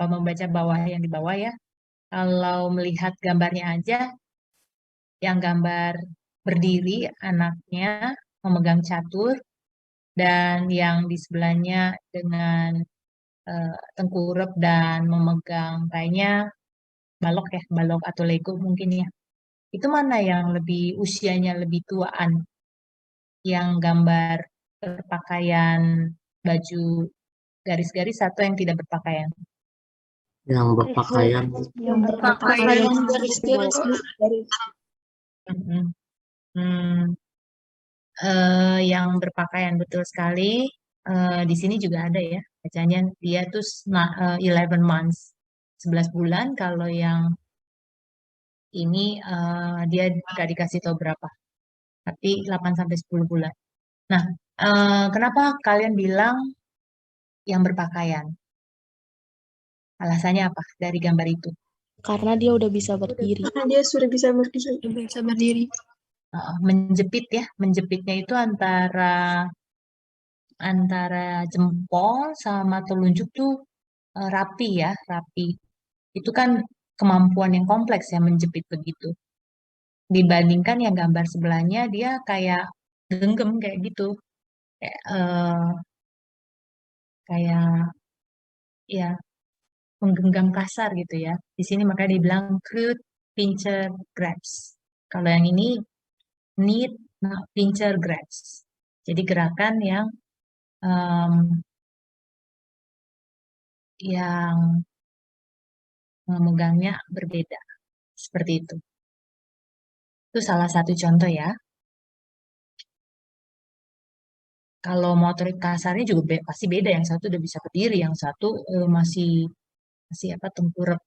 membaca bawah yang di bawah ya. Kalau melihat gambarnya aja, yang gambar berdiri anaknya memegang catur dan yang di sebelahnya dengan tengkurap dan memegang kayaknya balok atau Lego mungkin ya. Itu mana yang lebih usianya lebih tuaan? Yang gambar berpakaian baju garis-garis atau yang tidak berpakaian? Yang berpakaian. Yang Pakaian garis-garis, Bu. Mm-mm. Yang berpakaian betul sekali. Di sini juga ada ya bacanya, dia tuh 11 months, 11 bulan. Kalau yang ini dia nggak dikasih tahu berapa, tapi 8 sampai 10 bulan. Nah, kenapa kalian bilang yang berpakaian? Alasannya apa dari gambar itu? Karena dia udah bisa berdiri. Karena dia sudah bisa berdiri. Bisa berdiri. Menjepit ya, menjepitnya itu antara jempol sama telunjuk tuh rapi ya, rapi. Itu kan kemampuan yang kompleks ya menjepit begitu. Dibandingkan yang gambar sebelahnya dia kayak genggam kayak gitu. Kayak ya menggenggam kasar gitu ya. Di sini makanya dibilang crude pincher grabs. Kalau yang ini neat pincher grabs. Jadi gerakan yang memegangnya berbeda. Seperti itu. Itu salah satu contoh ya. Kalau motorik kasarnya juga pasti beda. Yang satu udah bisa berdiri, yang satu masih apa tengkurap.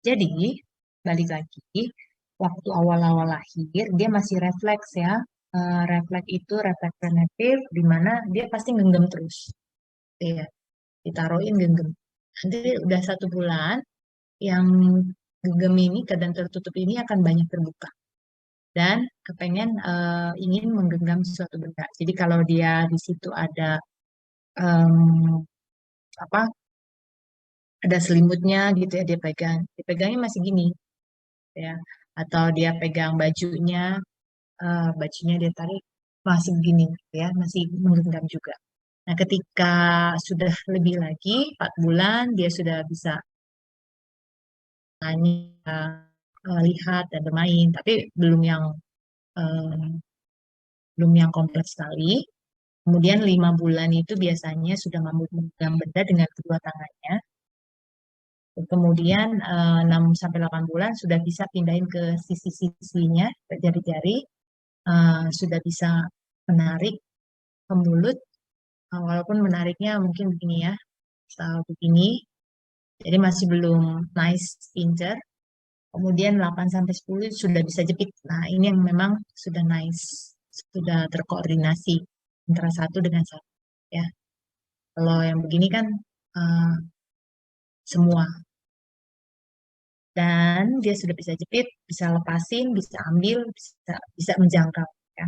Jadi balik lagi, waktu awal-awal lahir dia masih refleks ya. Refleks itu refleks primitif, di mana dia pasti genggam terus. Iya, ditaruhin genggam. Nanti udah 1 bulan, yang genggam ini keadaan tertutup ini akan banyak terbuka dan kepengen ingin menggenggam suatu benda. Jadi kalau dia di situ ada apa ada selimutnya gitu ya, dipegangnya masih gini ya, atau dia pegang bajunya dia tarik masih begini ya, masih menggenggam juga. Nah, ketika sudah lebih lagi 4 bulan dia sudah bisa lihat dan bermain, tapi belum yang kompleks sekali. Kemudian 5 bulan itu biasanya sudah mampu memegang benda dengan kedua tangannya. Kemudian 6 sampai 8 bulan sudah bisa pindahin ke sisi-sisinya, ke jari-jari, sudah bisa menarik ke mulut, walaupun menariknya mungkin begini ya, begini. Jadi masih belum nice pincer. Kemudian 8 sampai 10 sudah bisa jepit. Nah, ini yang memang sudah nice, sudah terkoordinasi antara satu dengan satu ya. Kalau yang begini kan semua. Dan dia sudah bisa jepit, bisa lepasin, bisa ambil, bisa menjangkau ya.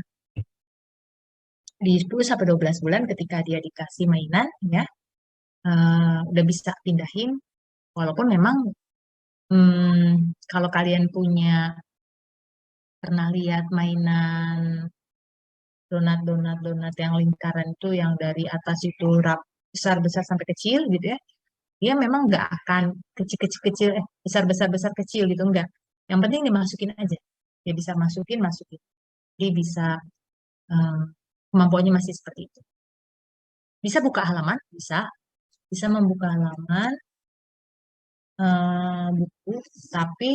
Di 10 sampai 12 bulan ketika dia dikasih mainan ya, udah bisa pindahin, walaupun memang kalau kalian pernah lihat mainan donat yang lingkaran itu, yang dari atas itu besar sampai kecil gitu ya, dia memang nggak akan kecil besar kecil gitu, enggak. Yang penting dimasukin aja, dia bisa masukin, dia bisa kemampuannya masih seperti itu. Bisa buka halaman, bisa membuka halaman buku, tapi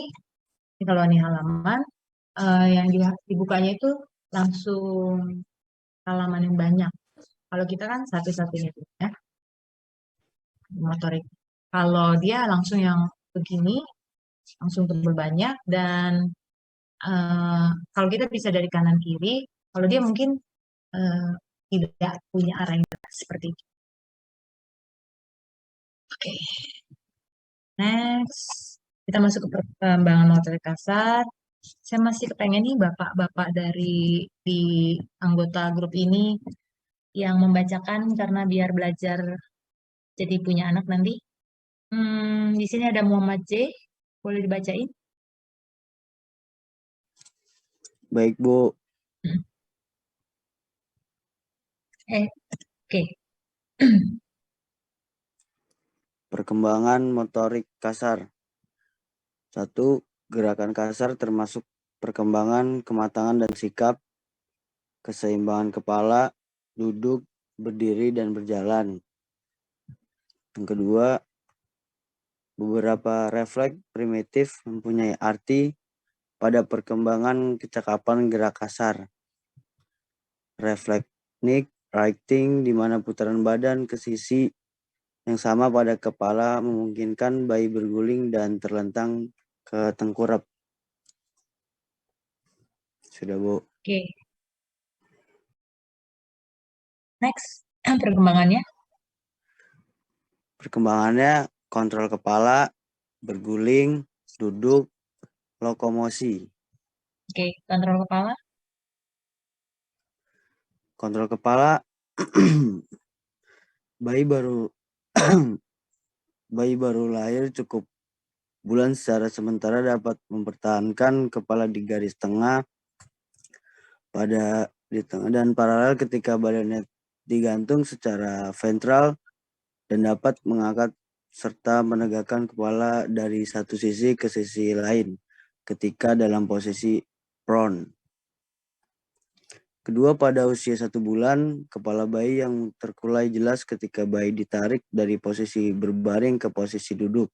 kalau ini halaman yang dibukanya itu langsung halaman yang banyak. Kalau kita kan satu-satunya ya, motorik. Kalau dia langsung yang begini, langsung tebel banyak, dan kalau kita bisa dari kanan kiri, kalau dia mungkin tidak punya arah yang seperti itu. Oke. Next, kita masuk ke perkembangan motorik kasar. Saya masih kepengen nih bapak-bapak di anggota grup ini yang membacakan, karena biar belajar jadi punya anak nanti. Di sini ada Muhammad J. Boleh dibacain? Baik, Bu. Oke. Perkembangan motorik kasar. 1. Gerakan kasar termasuk perkembangan, kematangan, dan sikap, keseimbangan kepala, duduk, berdiri, dan berjalan. Yang kedua, beberapa refleks primitif mempunyai arti pada perkembangan kecakapan gerak kasar. Refleks neck writing, di mana putaran badan ke sisi yang sama pada kepala memungkinkan bayi berguling dan terlentang ke tengkurap. Sudah, Bu. Oke. Next, perkembangannya. Perkembangannya kontrol kepala, berguling, duduk, lokomosi. Oke, kontrol kepala. Kontrol kepala, bayi baru lahir cukup bulan secara sementara dapat mempertahankan kepala di garis tengah dan paralel ketika badannya digantung secara ventral dan dapat mengangkat serta menegakkan kepala dari satu sisi ke sisi lain ketika dalam posisi prone. Kedua, pada usia 1 bulan, kepala bayi yang terkulai jelas ketika bayi ditarik dari posisi berbaring ke posisi duduk.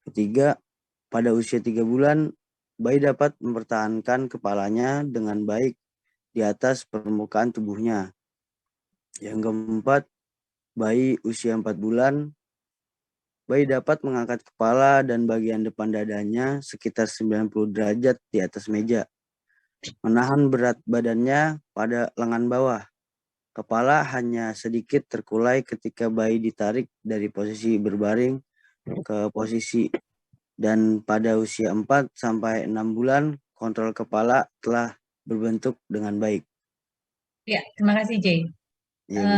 Ketiga, pada usia 3 bulan, bayi dapat mempertahankan kepalanya dengan baik di atas permukaan tubuhnya. Yang keempat, bayi usia 4 bulan, bayi dapat mengangkat kepala dan bagian depan dadanya sekitar 90 derajat di atas meja. Menahan berat badannya pada lengan bawah. Kepala hanya sedikit terkulai ketika bayi ditarik dari posisi berbaring ke posisi, dan pada usia 4 sampai 6 bulan kontrol kepala telah berbentuk dengan baik. Ya, terima kasih Jay. Iya, Bu.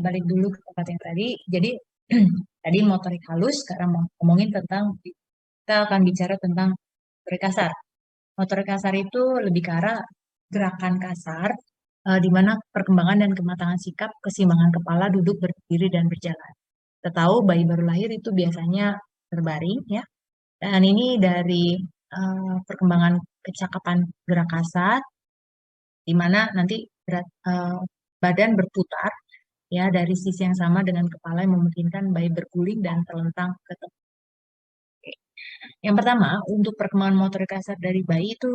Balik dulu ke tempat yang tadi. Jadi tadi motorik halus, sekarang mau ngomongin tentang, kita akan bicara tentang motorik kasar. Motorik kasar itu lebih ke arah gerakan kasar, di mana perkembangan dan kematangan sikap, keseimbangan kepala, duduk, berdiri, dan berjalan. Kita tahu bayi baru lahir itu biasanya berbaring, ya. Dan ini dari perkembangan kecakapan gerak kasar, di mana nanti badan berputar, ya, dari sisi yang sama dengan kepala yang memungkinkan bayi berguling dan terlentang ke tengah. Yang pertama, untuk perkembangan motorik kasar dari bayi itu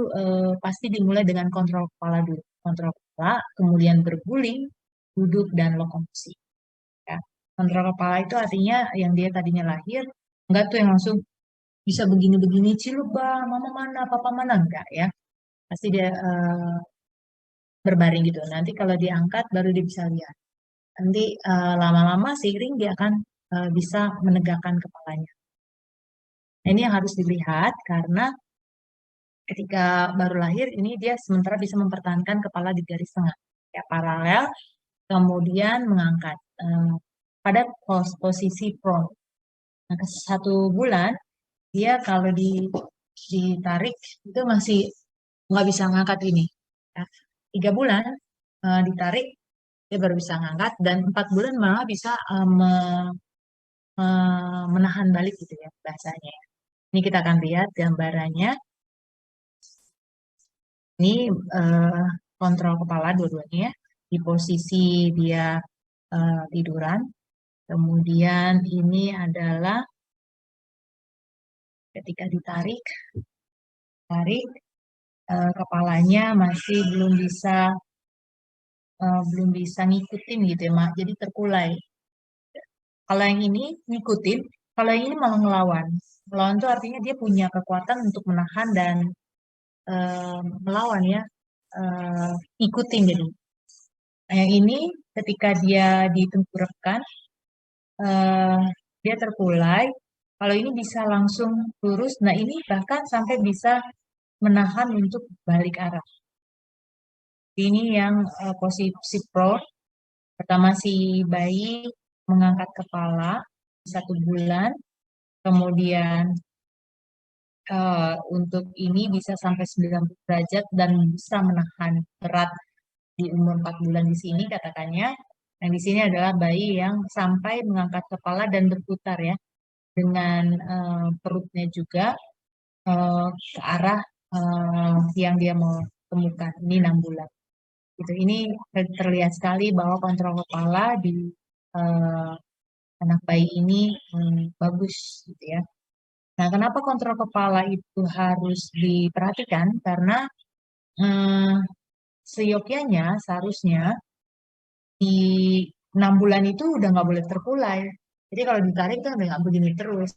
pasti dimulai dengan kontrol kepala dulu. Kontrol kepala, kemudian berguling, duduk, dan lokomosi. Ya. Kontrol kepala itu artinya yang dia tadinya lahir, enggak tuh yang langsung bisa begini-begini, cilup bang, mama mana, papa mana, enggak ya. Pasti dia berbaring gitu. Nanti kalau diangkat baru dia bisa lihat. Nanti lama-lama seiring dia akan bisa menegakkan kepalanya. Nah, ini yang harus dilihat karena ketika baru lahir ini dia sementara bisa mempertahankan kepala di garis tengah, ya, paralel, kemudian mengangkat pada posisi prone. Nah, ke 1 bulan dia kalau ditarik itu masih nggak bisa ngangkat ini. Ya. 3 bulan ditarik dia baru bisa ngangkat, dan 4 bulan malah bisa menahan balik gitu ya bahasanya. Ini kita akan lihat gambarannya. Ini kontrol kepala dua-duanya ya, di posisi dia tiduran. Kemudian ini adalah ketika ditarik, kepalanya masih belum bisa ngikutin gitu ya, Mak. Jadi terkulai. Kalau yang ini ngikutin, kalau yang ini malah ngelawan. Melawan itu artinya dia punya kekuatan untuk menahan dan melawan ya, ikutin jadi. Nah, yang ini ketika dia ditengkurapkan, dia terkulai. Kalau ini bisa langsung lurus, nah ini bahkan sampai bisa menahan untuk balik arah. Ini yang posisi prone. Pertama si bayi mengangkat kepala 1 bulan, kemudian untuk ini bisa sampai 90 derajat dan bisa menahan berat di umur 4 bulan di sini katakannya. Yang di sini adalah bayi yang sampai mengangkat kepala dan berputar ya. dengan perutnya juga ke arah yang dia mau temukan. Ini 6 bulan. Gitu. Ini terlihat sekali bahwa kontrol kepala di anak bayi ini bagus, gitu ya. Nah, kenapa kontrol kepala itu harus diperhatikan? Karena seyogyanya seharusnya di 6 bulan itu udah nggak boleh terkulai. Jadi kalau ditarik tuh udah nggak begini terus.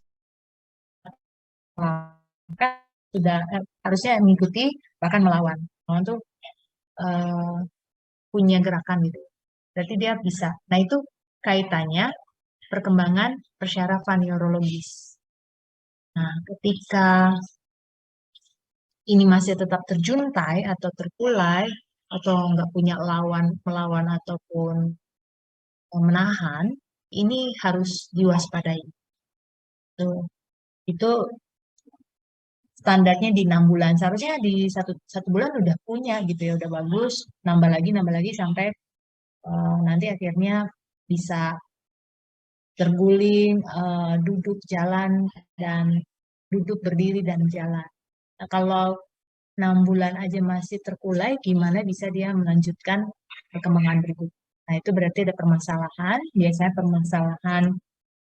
Maka sudah harusnya mengikuti bahkan melawan. Melawan tuh punya gerakan gitu. Berarti dia bisa. Nah itu kaitannya perkembangan persyarafan neurologis. Nah ketika ini masih tetap terjuntai atau terkulai atau nggak punya melawan ataupun menahan, ini harus diwaspadai. Itu standarnya di 6 bulan. Seharusnya di satu bulan udah punya gitu ya, udah bagus. Nambah lagi sampai nanti akhirnya bisa terguling, duduk, jalan, dan duduk, berdiri, dan jalan. Nah, kalau 6 bulan aja masih terkulai, gimana bisa dia melanjutkan perkembangan berikut? Nah, itu berarti ada permasalahan, biasanya permasalahan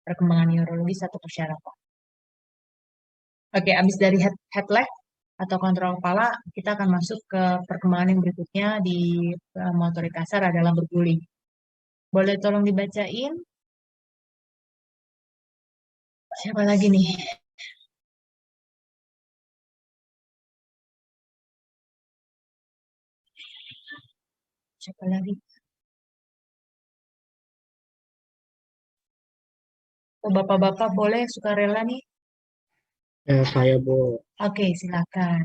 perkembangan neurologis atau persyarafan. Oke, habis dari head leg atau kontrol kepala, kita akan masuk ke perkembangan yang berikutnya di motorik kasar adalah berguling. Boleh tolong dibacain? Siapa lagi nih? Siapa lagi? Oh, bapak-bapak boleh sukarela nih? Saya Bu, Oke, silakan.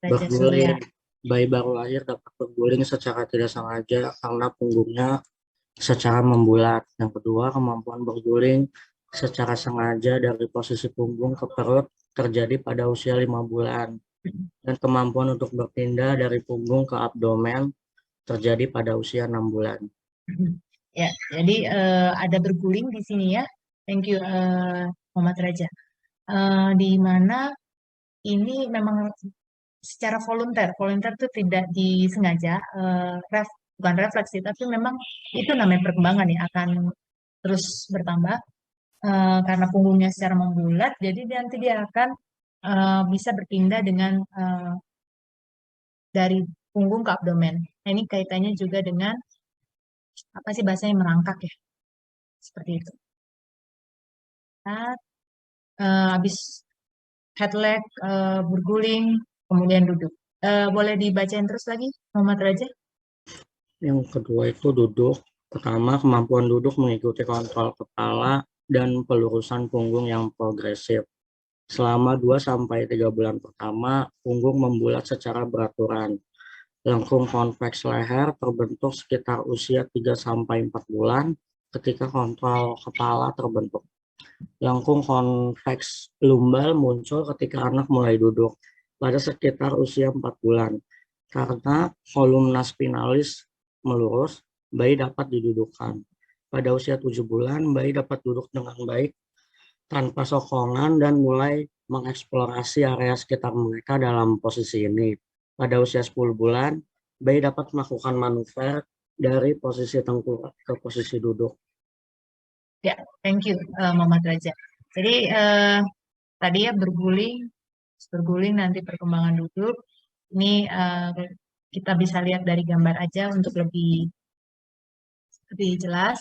Raja Surya. berguling. Bayi baru lahir dapat berguling secara tidak sengaja karena punggungnya secara membulat. Yang kedua, kemampuan berguling secara sengaja dari posisi punggung ke perut terjadi pada usia 5 bulan. Dan kemampuan untuk berpindah dari punggung ke abdomen terjadi pada usia 6 bulan. Ya, jadi ada berguling di sini ya. Thank you, Muhammad Raja. Di mana ini memang secara volunteer itu tidak disengaja, bukan refleksi, tapi memang itu namanya perkembangan ya, akan terus bertambah karena punggungnya secara membulat, jadi nanti dia akan bisa berpindah dengan dari punggung ke abdomen. Nah, ini kaitannya juga dengan apa sih bahasanya merangkak ya, seperti itu. Nah, habis head leg, berguling, kemudian duduk. Boleh dibacain terus lagi, Muhammad Raja? Yang kedua itu duduk. Pertama, kemampuan duduk mengikuti kontrol kepala dan pelurusan punggung yang progresif. Selama 2-3 bulan pertama, punggung membulat secara beraturan. Lengkung konveks leher terbentuk sekitar usia 3-4 bulan ketika kontrol kepala terbentuk. Lengkung konveks lumbal muncul ketika anak mulai duduk pada sekitar usia 4 bulan. Karena kolumna spinalis melurus, bayi dapat didudukkan. Pada usia 7 bulan, bayi dapat duduk dengan baik tanpa sokongan dan mulai mengeksplorasi area sekitar mereka dalam posisi ini. Pada usia 10 bulan, bayi dapat melakukan manuver dari posisi tengkurap ke posisi duduk. Ya, thank you, Muhammad Raja. Jadi tadi ya berguling nanti perkembangan duduk. Ini kita bisa lihat dari gambar aja untuk lebih jelas.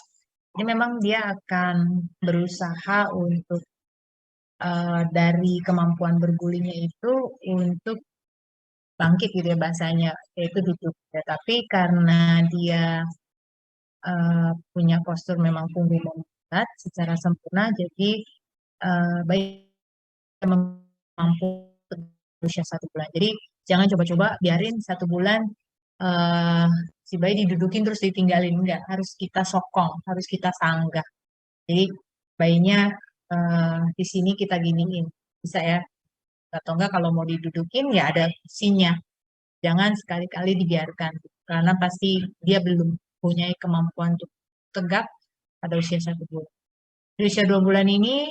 Ini memang dia akan berusaha untuk dari kemampuan bergulingnya itu untuk bangkit gitu ya bahasanya, yaitu duduk. Ya, tapi karena dia punya postur memang punggung membulat secara sempurna, jadi bayi mampu usia 1 bulan. Jadi jangan coba-coba biarin 1 bulan si bayi didudukin terus ditinggalin, enggak, harus kita sokong, harus kita sanggah. Jadi bayinya di sini kita giniin, bisa ya. Atau enggak kalau mau didudukin ya ada kursinya. Jangan sekali-kali dibiarkan karena pasti dia belum punya kemampuan untuk tegak pada usia 1 bulan. Di usia 2 bulan ini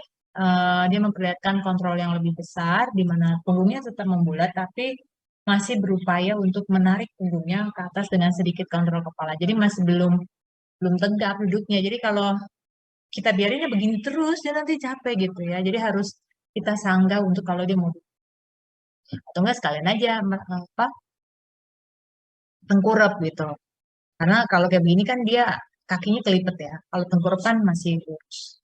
dia memperlihatkan kontrol yang lebih besar, di mana punggungnya tetap membulat, tapi masih berupaya untuk menarik punggungnya ke atas dengan sedikit kontrol kepala. Jadi masih belum tegak duduknya. Jadi kalau kita biarinnya begini terus, dia nanti capek gitu ya. Jadi harus kita sanggah untuk kalau dia mau duduk. Atau enggak sekalian aja tengkurap gitu. Karena kalau kayak begini kan dia kakinya kelipet ya. Kalau tengkurap kan masih lurus.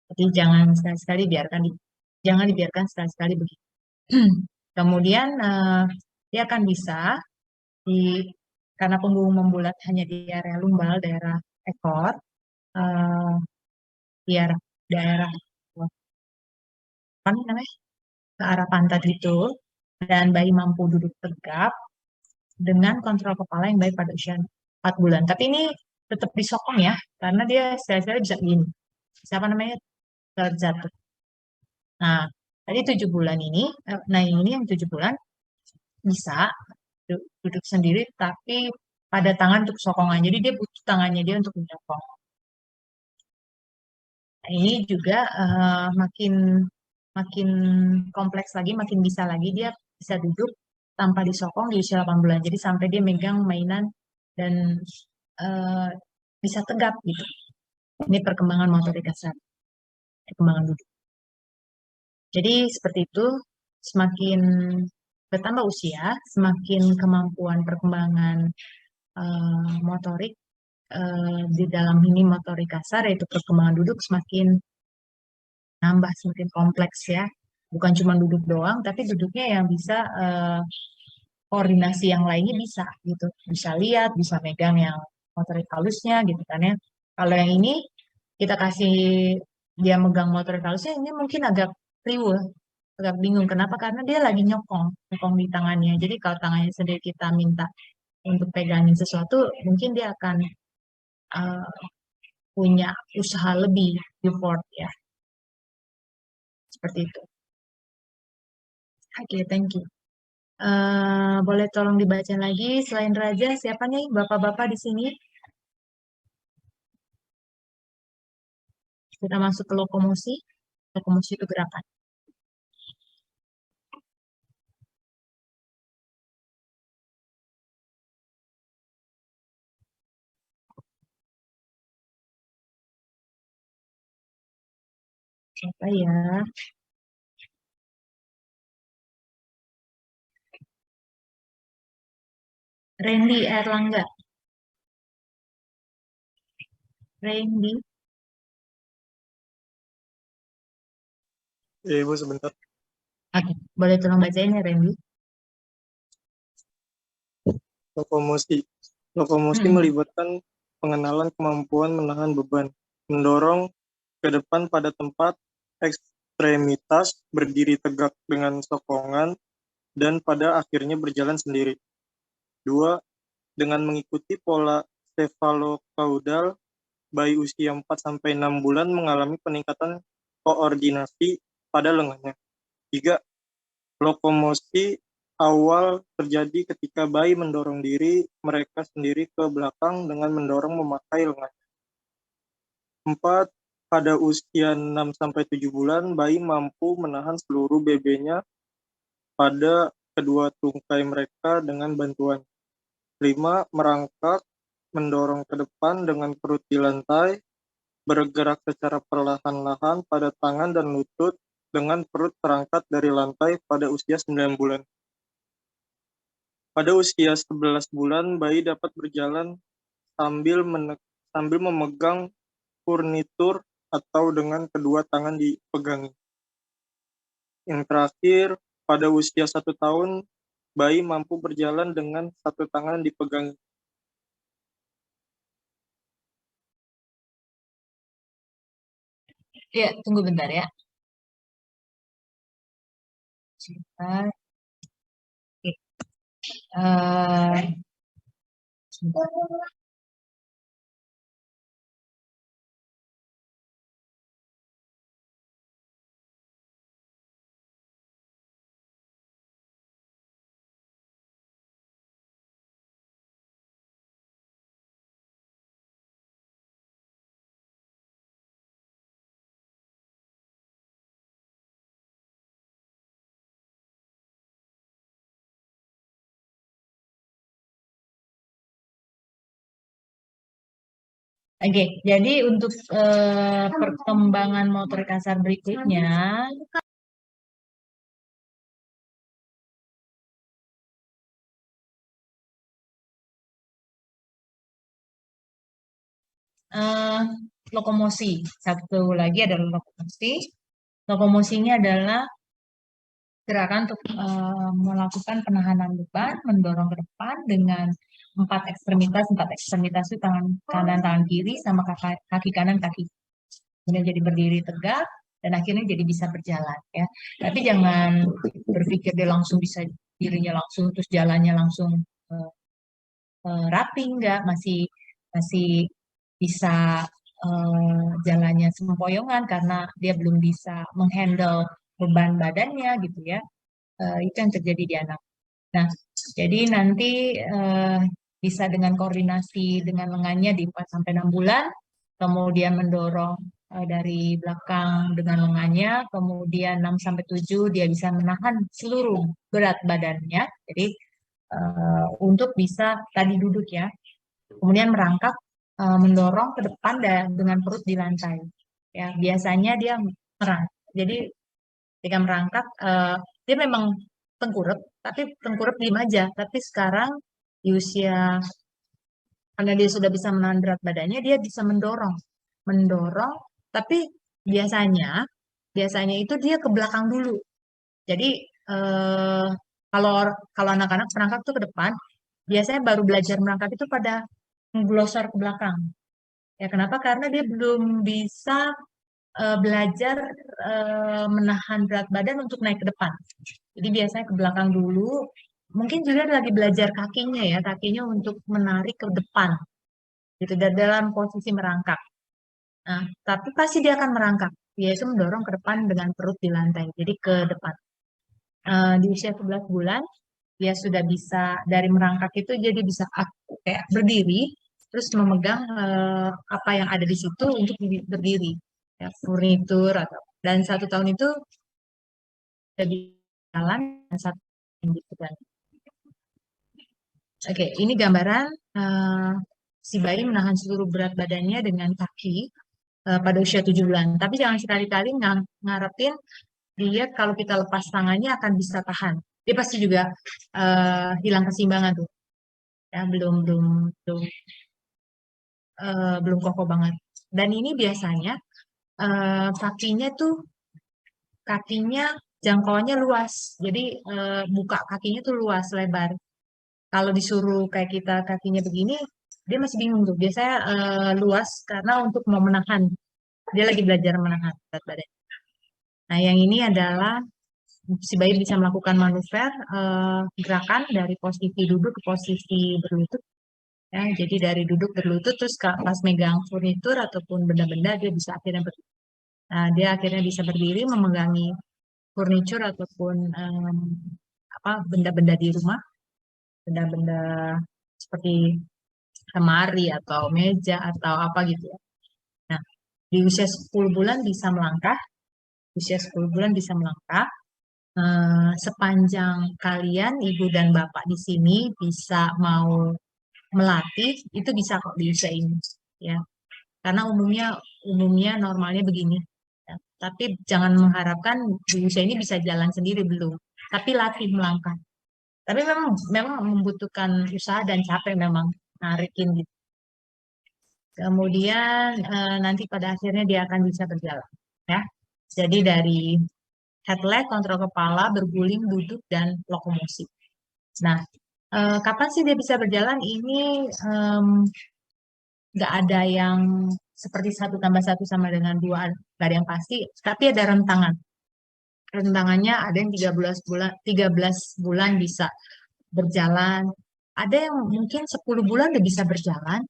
Jadi jangan sekali-sekali jangan dibiarkan sekali-sekali begitu. Kemudian dia akan bisa di karena punggung membulat hanya di area lumbal, daerah ekor, eh, di daerah apa namanya ke arah pantat itu, dan bayi mampu duduk tegap dengan kontrol kepala yang baik pada usia 4 bulan. Tapi ini tetap disokong ya, karena dia sekali-sekali bisa begini. Siapa namanya? Terjatuh. Nah, tadi 7 bulan ini, nah ini yang 7 bulan bisa duduk sendiri, tapi pada tangan untuk sokongan. Jadi dia butuh tangannya dia untuk menyokong. Nah, ini juga makin makin kompleks lagi, makin bisa lagi dia bisa duduk tanpa disokong di usia 8 bulan. Jadi sampai dia megang mainan dan eh, bisa tegap gitu. Ini perkembangan motorik kasar, perkembangan duduk. Jadi seperti itu, semakin bertambah usia, semakin kemampuan perkembangan motorik di dalam ini motorik kasar, yaitu perkembangan duduk semakin nambah, semakin kompleks ya. Bukan cuma duduk doang, tapi duduknya yang bisa koordinasi yang lainnya bisa gitu. Bisa lihat, bisa megang yang motorik halusnya gitu kan ya. Kalau yang ini kita kasih dia megang motorik halusnya, ini mungkin agak riweh, agak bingung. Kenapa? Karena dia lagi nyokong di tangannya. Jadi kalau tangannya sendiri kita minta untuk pegangin sesuatu, mungkin dia akan uh, punya usaha lebih effort ya. Seperti itu. Oke, thank you. Boleh tolong dibaca lagi selain Raja, siapa nih bapak-bapak di sini? Kita masuk ke lokomosi. Lokomosi itu gerakan. Siapa ya? Randy Erlangga. Randy. Ibu sebentar. Oke, boleh tolong bacain ya Randy? Lokomosi. Lokomosi melibatkan pengenalan kemampuan menahan beban, mendorong ke depan pada tempat, ekstremitas, berdiri tegak dengan sokongan, dan pada akhirnya berjalan sendiri. 2. Dengan mengikuti pola cephalocaudal, bayi usia 4-6 bulan mengalami peningkatan koordinasi pada lengannya. 3. Lokomosi awal terjadi ketika bayi mendorong diri mereka sendiri ke belakang dengan mendorong memakai lengannya. 4. Pada usia 6-7 bulan, bayi mampu menahan seluruh BB-nya pada kedua tungkai mereka dengan bantuan. 5. Merangkak, mendorong ke depan dengan perut di lantai, bergerak secara perlahan-lahan pada tangan dan lutut dengan perut terangkat dari lantai pada usia 9 bulan. Pada usia 11 bulan, bayi dapat berjalan sambil memegang furnitur atau dengan kedua tangan dipegangi. Yang terakhir, pada usia 1 tahun, bayi mampu berjalan dengan satu tangan dipegangi. Ya, tunggu bentar ya. Sebentar. Sebentar. Oke, jadi untuk perkembangan motorik kasar berikutnya, eh, lokomosi. Satu lagi adalah lokomosi. Lokomosinya adalah gerakan untuk melakukan penahanan beban, mendorong ke depan dengan empat ekstremitas. Empat ekstremitas itu tangan kanan, tangan kiri, sama kaki kanan, kaki. Kemudian jadi berdiri tegak, dan akhirnya jadi bisa berjalan ya. Tapi jangan berpikir dia langsung bisa dirinya langsung, terus jalannya langsung rapi, enggak. Masih bisa jalannya sempoyongan karena dia belum bisa menghandle beban badannya gitu ya. Itu yang terjadi di anak. Nah, jadi nanti bisa dengan koordinasi dengan lengannya di 4 sampai 6 bulan, kemudian mendorong dari belakang dengan lengannya, kemudian 6 sampai 7 dia bisa menahan seluruh berat badannya. Jadi untuk bisa tadi duduk ya. Kemudian merangkak mendorong ke depan dengan perut di lantai. Ya, biasanya dia merangkak. Jadi ketika merangkak dia memang tengkurap, tapi tengkurap diem aja. Tapi sekarang di usia karena dia sudah bisa menahan berat badannya, dia bisa mendorong. Tapi biasanya itu dia ke belakang dulu. Jadi kalau anak-anak merangkak tuh ke depan, biasanya baru belajar merangkak itu pada mengglosor ke belakang. Ya kenapa? Karena dia belum bisa belajar menahan berat badan untuk naik ke depan. Jadi biasanya ke belakang dulu. Mungkin juga lagi belajar kakinya ya, kakinya untuk menarik ke depan. Gitu, dalam posisi merangkak. Nah, tapi pasti dia akan merangkak. Dia itu mendorong ke depan dengan perut di lantai. Jadi ke depan. Di usia 11 bulan, dia sudah bisa dari merangkak itu jadi bisa kayak berdiri, terus memegang apa yang ada di situ untuk berdiri. Ya, furnitur dan 1 tahun itu jadi jalan dan 1 tahun gitu kan. Oke, ini gambaran si bayi menahan seluruh berat badannya dengan kaki pada usia 7 bulan. Tapi jangan sekali-kali ngarepin dia kalau kita lepas tangannya akan bisa tahan. Dia pasti juga hilang keseimbangan tuh. Ya, belum kokoh banget. Dan ini biasanya kakinya jangkauannya luas. Jadi buka kakinya tuh luas, lebar. Kalau disuruh kayak kita kakinya begini, dia masih bingung tuh. Biasanya luas karena untuk mau menahan. Dia lagi belajar menahan berat badan. Nah, yang ini adalah si bayi bisa melakukan manuver gerakan dari posisi duduk ke posisi berlutut. Ya, jadi dari duduk berlutut terus pas megang furnitur ataupun benda-benda dia bisa akhirnya berdiri. Nah, dia akhirnya bisa berdiri memegangi furnitur ataupun benda-benda di rumah, benda-benda seperti lemari atau meja atau apa gitu ya. Nah, di usia 10 bulan bisa melangkah, sepanjang kalian ibu dan bapak di sini bisa mau melatih, itu bisa kok di usia ini ya. Karena umumnya normalnya begini. Ya. Tapi jangan mengharapkan di usia ini bisa jalan sendiri, belum. Tapi latih melangkah. Tapi memang membutuhkan usaha dan capek memang narikin gitu. Kemudian nanti pada akhirnya dia akan bisa berjalan ya. Jadi dari head leg, kontrol kepala, berguling, duduk, dan lokomosi. Nah, kapan sih dia bisa berjalan? Ini nggak ada yang seperti 1 tambah 1 sama dengan 2, nggak ada yang pasti, tapi ada rentangan. Rentangannya ada yang 13 bulan bisa berjalan, ada yang mungkin 10 bulan udah bisa berjalan,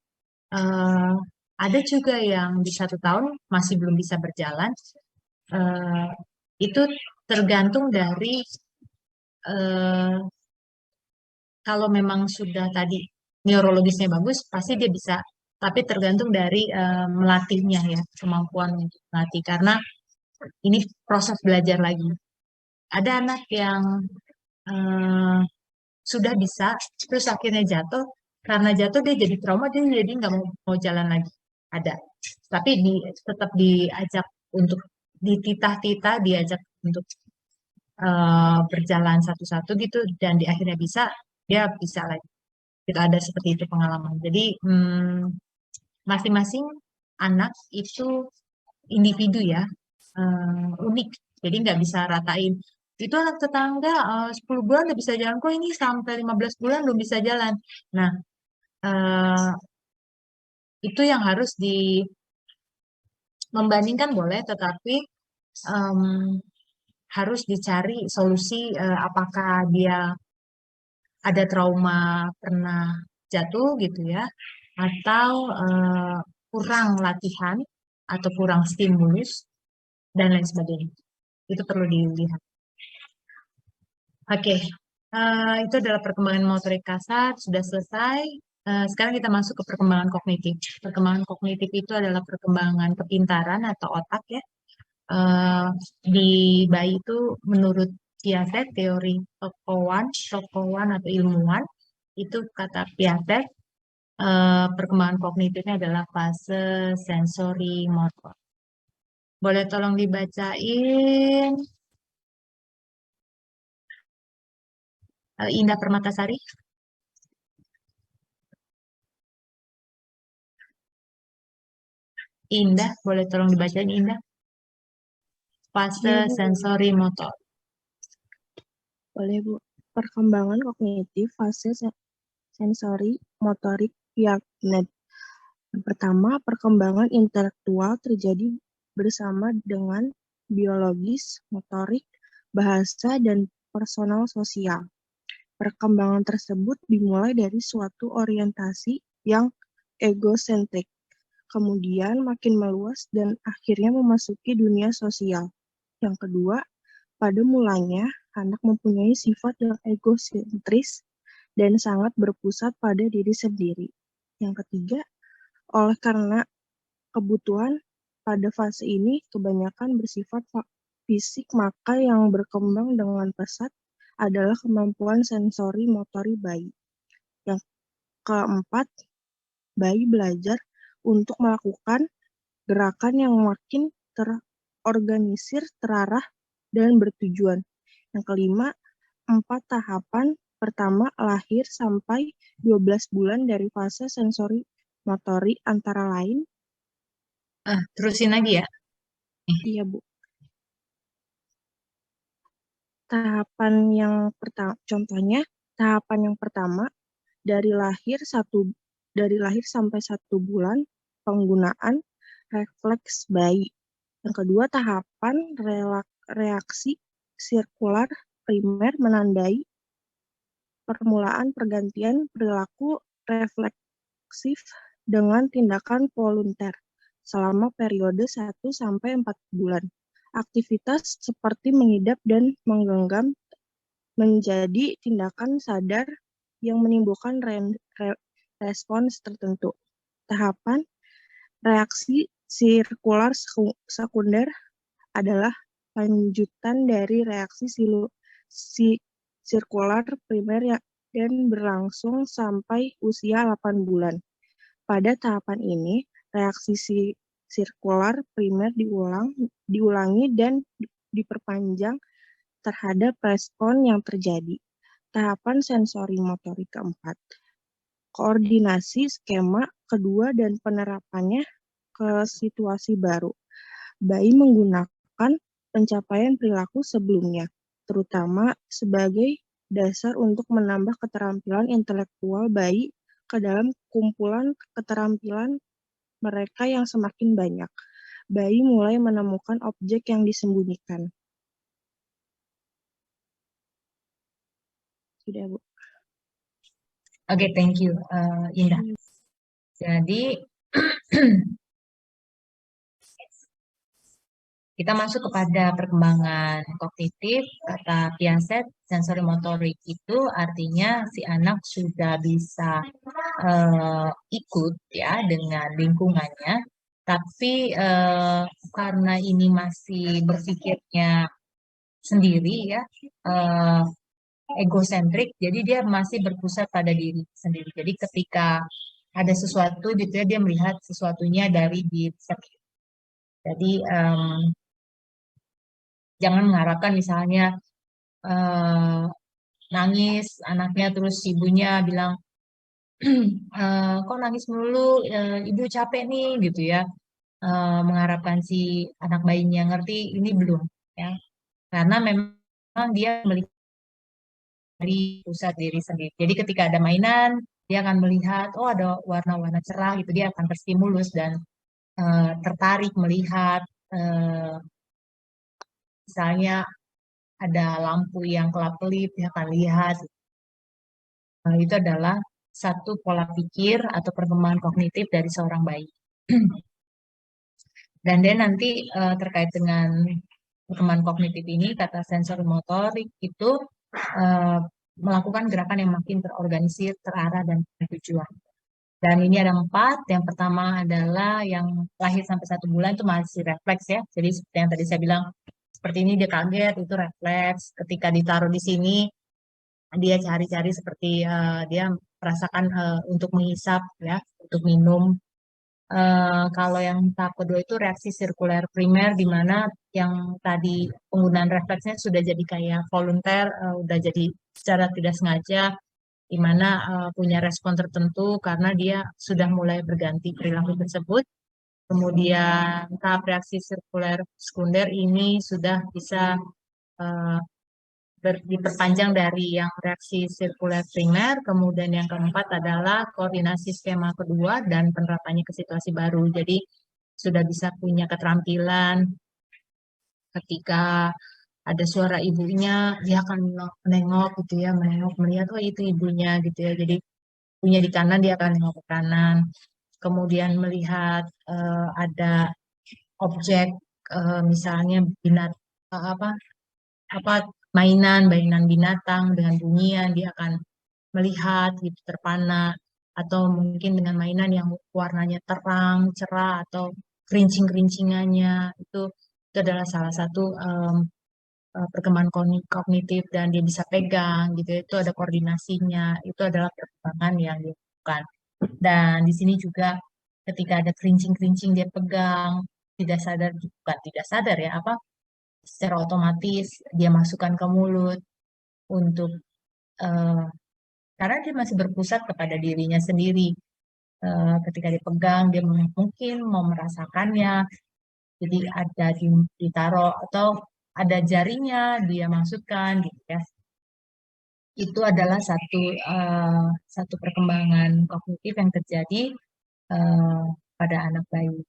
ada juga yang di 1 tahun masih belum bisa berjalan. Itu tergantung dari kalau memang sudah tadi neurologisnya bagus, pasti dia bisa. Tapi tergantung dari melatihnya ya, kemampuan untuk melatih. Karena ini proses belajar lagi. Ada anak yang sudah bisa, terus akhirnya jatuh. Karena jatuh dia jadi trauma, dia jadi nggak mau jalan lagi. ada. Tapi tetap diajak untuk dititah-titah, diajak untuk berjalan satu-satu gitu, dan di akhirnya dia bisa lagi. Kita ada seperti itu pengalaman. Jadi masing-masing anak itu individu ya, unik. Jadi nggak bisa ratain. Itu anak tetangga 10 bulan udah bisa jalan, kok ini sampai 15 bulan belum bisa jalan. Nah, itu yang harus membandingkan boleh, tetapi harus dicari solusi, apakah dia ada trauma pernah jatuh gitu ya, atau kurang latihan atau kurang stimulus dan lain sebagainya. Itu perlu dilihat. Oke, itu adalah perkembangan motorik kasar, sudah selesai. Sekarang kita masuk ke perkembangan kognitif. Perkembangan kognitif itu adalah perkembangan kepintaran atau otak ya. Di bayi itu menurut Piaget, teori tokowan atau ilmuwan, itu kata Piaget, perkembangan kognitifnya adalah fase sensori motor. Boleh tolong dibacain Indah Permatasari? Indah, boleh tolong dibacain Indah? Fase Iya, Bu. sensori motor. Boleh, Bu. Perkembangan kognitif fase sensori motorik Piaget. Yang pertama, perkembangan intelektual terjadi bersama dengan biologis, motorik, bahasa, dan personal sosial. Perkembangan tersebut dimulai dari suatu orientasi yang egosentrik, kemudian makin meluas dan akhirnya memasuki dunia sosial. Yang kedua, pada mulanya anak mempunyai sifat yang egosentris dan sangat berpusat pada diri sendiri. Yang ketiga, oleh karena kebutuhan pada fase ini kebanyakan bersifat fisik, maka yang berkembang dengan pesat adalah kemampuan sensori motori bayi. Yang keempat, bayi belajar untuk melakukan gerakan yang makin terorganisir, terarah, dan bertujuan. Yang kelima, 4 tahapan pertama lahir sampai 12 bulan dari fase sensori motori antara lain. Terusin lagi ya. Iya, Bu. Tahapan yang pertama, contohnya tahapan yang pertama dari lahir sampai 1 bulan penggunaan refleks bayi. Yang kedua, tahapan reaksi sirkular primer menandai permulaan pergantian perilaku refleksif dengan tindakan volunter selama periode 1-4 bulan. Aktivitas seperti mengidap dan menggenggam menjadi tindakan sadar yang menimbulkan respons tertentu. Tahapan reaksi sirkular sekunder adalah lanjutan dari reaksi sirkular primer dan berlangsung sampai usia 8 bulan. Pada tahapan ini, reaksi sirkular primer diulangi dan diperpanjang terhadap respon yang terjadi. Tahapan sensori motorik keempat, koordinasi skema kedua dan penerapannya ke situasi baru. Bayi menggunakan pencapaian perilaku sebelumnya, terutama sebagai dasar untuk menambah keterampilan intelektual bayi ke dalam kumpulan keterampilan mereka yang semakin banyak. Bayi mulai menemukan objek yang disembunyikan. Sudah, Bu. Oke, thank you, Indah. Jadi, kita masuk kepada perkembangan kognitif. Kata Piaget, sensori motorik itu artinya si anak sudah bisa ikut ya dengan lingkungannya, tapi karena ini masih berpikirnya sendiri ya, egosentrik, jadi dia masih berpusat pada diri sendiri. Jadi ketika ada sesuatu gitu ya, dia melihat sesuatunya dari diri sendiri. Jadi jangan mengharapkan misalnya nangis anaknya terus ibunya bilang kok nangis melulu, ibu capek nih gitu ya. Mengharapkan si anak bayinya ngerti, ini belum ya, karena memang dia melihat dari pusat diri sendiri. Jadi ketika ada mainan, dia akan melihat, oh ada warna-warna cerah gitu, dia akan terstimulus dan tertarik melihat, misalnya ada lampu yang kelap-kelip, dia akan lihat. Itu adalah satu pola pikir atau perkembangan kognitif dari seorang bayi. Dan dia nanti terkait dengan perkembangan kognitif ini, kata sensori motorik itu melakukan gerakan yang makin terorganisir, terarah, dan bertujuan. Dan ini ada 4. Yang pertama adalah yang lahir sampai 1 bulan itu masih refleks ya. Jadi seperti yang tadi saya bilang, seperti ini dia kaget, itu refleks. Ketika ditaruh di sini, dia cari-cari seperti dia merasakan untuk menghisap ya, untuk minum. Kalau yang tahap kedua itu reaksi sirkuler primer, di mana yang tadi penggunaan refleksnya sudah jadi kayak volunteer, udah jadi secara tidak sengaja, di mana punya respon tertentu karena dia sudah mulai berganti perilaku tersebut. Kemudian tahap reaksi sirkuler sekunder ini sudah bisa diperpanjang dari yang reaksi sirkuler primer. Kemudian yang keempat adalah koordinasi skema kedua dan penerapannya ke situasi baru. Jadi sudah bisa punya keterampilan ketika ada suara ibunya, dia akan menengok gitu ya, menengok, melihat, oh itu ibunya gitu ya. Jadi punya di kanan, dia akan nengok ke kanan. Kemudian melihat ada objek, misalnya mainan binatang dengan bunyian, dia akan melihat gitu, terpana, atau mungkin dengan mainan yang warnanya terang, cerah, atau kerincing-kerincingannya, itu adalah salah satu perkembangan kognitif, dan dia bisa pegang gitu, itu ada koordinasinya, itu adalah perkembangan yang dilakukan. Dan di sini juga ketika ada kerincing-kerincing dia pegang, bukan tidak sadar ya, secara otomatis dia masukkan ke mulut untuk karena dia masih berpusat kepada dirinya sendiri. Ketika dipegang, dia mungkin mau merasakannya, jadi ada ditaruh atau ada jarinya dia masukkan gitu ya. Itu adalah satu perkembangan kognitif yang terjadi pada anak bayi.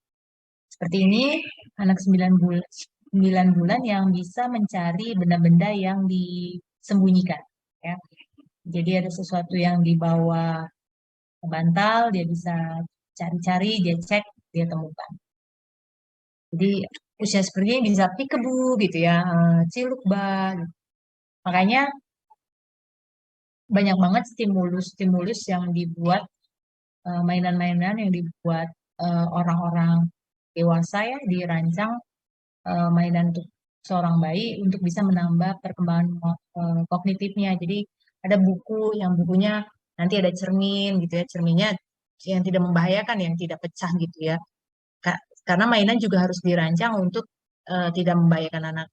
Seperti ini, anak 9 bulan yang bisa mencari benda-benda yang disembunyikan ya. Jadi ada sesuatu yang di bawah bantal, dia bisa cari-cari, dia cek, dia temukan. Jadi usia seperti ini bisa peekaboo gitu ya, cilukba. Gitu. Makanya banyak banget stimulus-stimulus yang dibuat, mainan-mainan yang dibuat orang-orang dewasa ya, dirancang mainan untuk seorang bayi untuk bisa menambah perkembangan kognitifnya. Jadi ada yang bukunya nanti ada cermin gitu ya, cerminnya yang tidak membahayakan, yang tidak pecah gitu ya. Karena mainan juga harus dirancang untuk tidak membahayakan anak.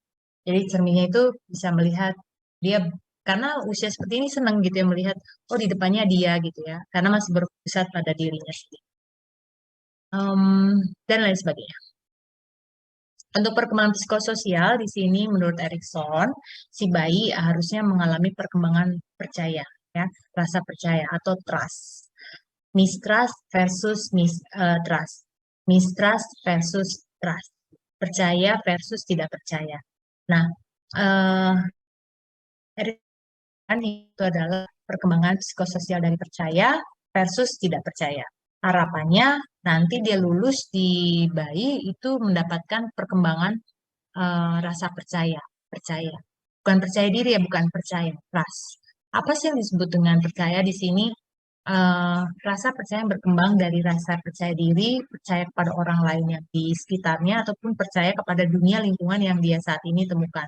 Jadi cerminnya itu bisa melihat dia, karena usia seperti ini senang gitu ya melihat, oh di depannya dia gitu ya, karena masih berpusat pada dirinya sendiri. Dan lain sebagainya. Untuk perkembangan psikososial di sini menurut Erikson, si bayi harusnya mengalami perkembangan percaya, ya, rasa percaya atau trust. Mistrust versus trust. Mistrust versus trust. Percaya versus tidak percaya. Nah, Erikson itu adalah perkembangan psikososial dari percaya versus tidak percaya. Harapannya nanti dia lulus di bayi itu mendapatkan perkembangan rasa percaya. Bukan percaya diri ya, bukan percaya, trust. Apa sih yang disebut dengan percaya di sini? Rasa percaya yang berkembang dari rasa percaya diri, percaya kepada orang lain yang di sekitarnya, ataupun percaya kepada dunia lingkungan yang dia saat ini temukan.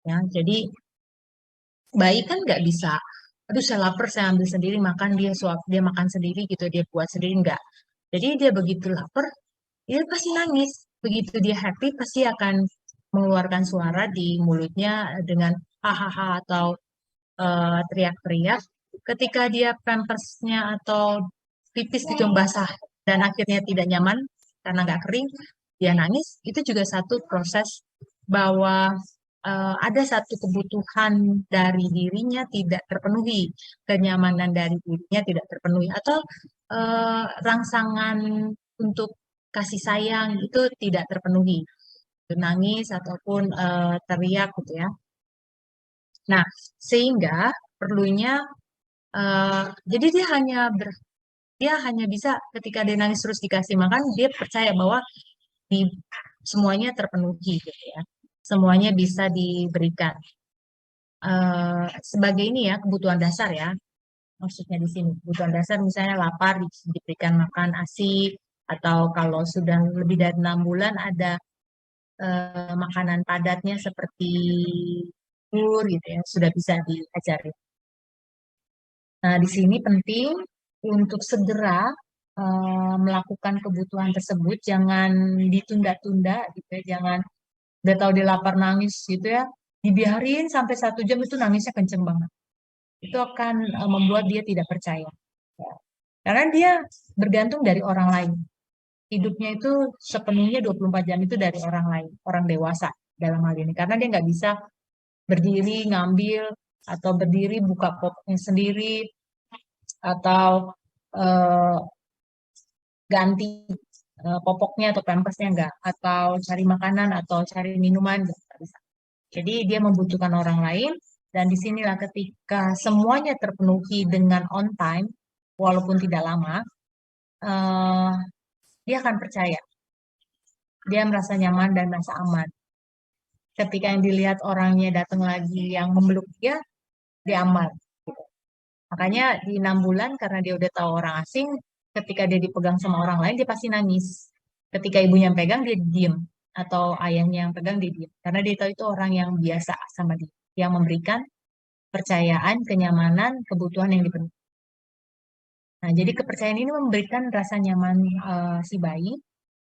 Ya, jadi bayi kan nggak bisa aduh saya lapar, saya ambil sendiri makan, dia makan sendiri gitu, dia buat sendiri, enggak. Jadi dia begitu lapar, dia pasti nangis. Begitu dia happy, pasti akan mengeluarkan suara di mulutnya dengan hahaha atau teriak-teriak. Ketika dia pampersnya atau pipis itu yang basah dan akhirnya tidak nyaman karena nggak kering, dia nangis. Itu juga satu proses bahwa ada satu kebutuhan dari dirinya tidak terpenuhi, kenyamanan dari dirinya tidak terpenuhi, atau rangsangan untuk kasih sayang itu tidak terpenuhi, nangis ataupun teriak gitu ya. Nah, sehingga perlunya jadi dia hanya bisa ketika dia nangis terus dikasih makan, dia percaya bahwa di semuanya terpenuhi gitu ya. Semuanya bisa diberikan. Sebagai ini ya, kebutuhan dasar ya. Maksudnya di sini, kebutuhan dasar misalnya lapar diberikan makan ASI, atau kalau sudah lebih dari 6 bulan ada makanan padatnya seperti bubur gitu ya, sudah bisa diajari. Nah, di sini penting untuk segera melakukan kebutuhan tersebut, jangan ditunda-tunda gitu ya, jangan udah tahu dia lapar nangis gitu ya, dibiarin sampai 1 jam itu nangisnya kenceng banget. Itu akan membuat dia tidak percaya. Ya. Karena dia bergantung dari orang lain. Hidupnya itu sepenuhnya 24 jam itu dari orang lain, orang dewasa dalam hal ini. Karena dia nggak bisa berdiri ngambil atau berdiri buka popoknya sendiri atau eh, ganti popoknya atau pampasnya enggak, atau cari makanan atau cari minuman enggak bisa. Jadi dia membutuhkan orang lain, dan disinilah ketika semuanya terpenuhi dengan on time, walaupun tidak lama, dia akan percaya. Dia merasa nyaman dan merasa aman. Ketika yang dilihat orangnya datang lagi yang memeluk dia aman. Gitu. Makanya di 6 bulan karena dia udah tahu orang asing, ketika dia dipegang sama orang lain dia pasti nangis. Ketika ibunya yang pegang dia diem, atau ayahnya yang pegang dia diem. Karena dia tahu itu orang yang biasa sama dia, yang memberikan percayaan, kenyamanan, kebutuhan yang dipenuhi. Nah, jadi kepercayaan ini memberikan rasa nyaman si bayi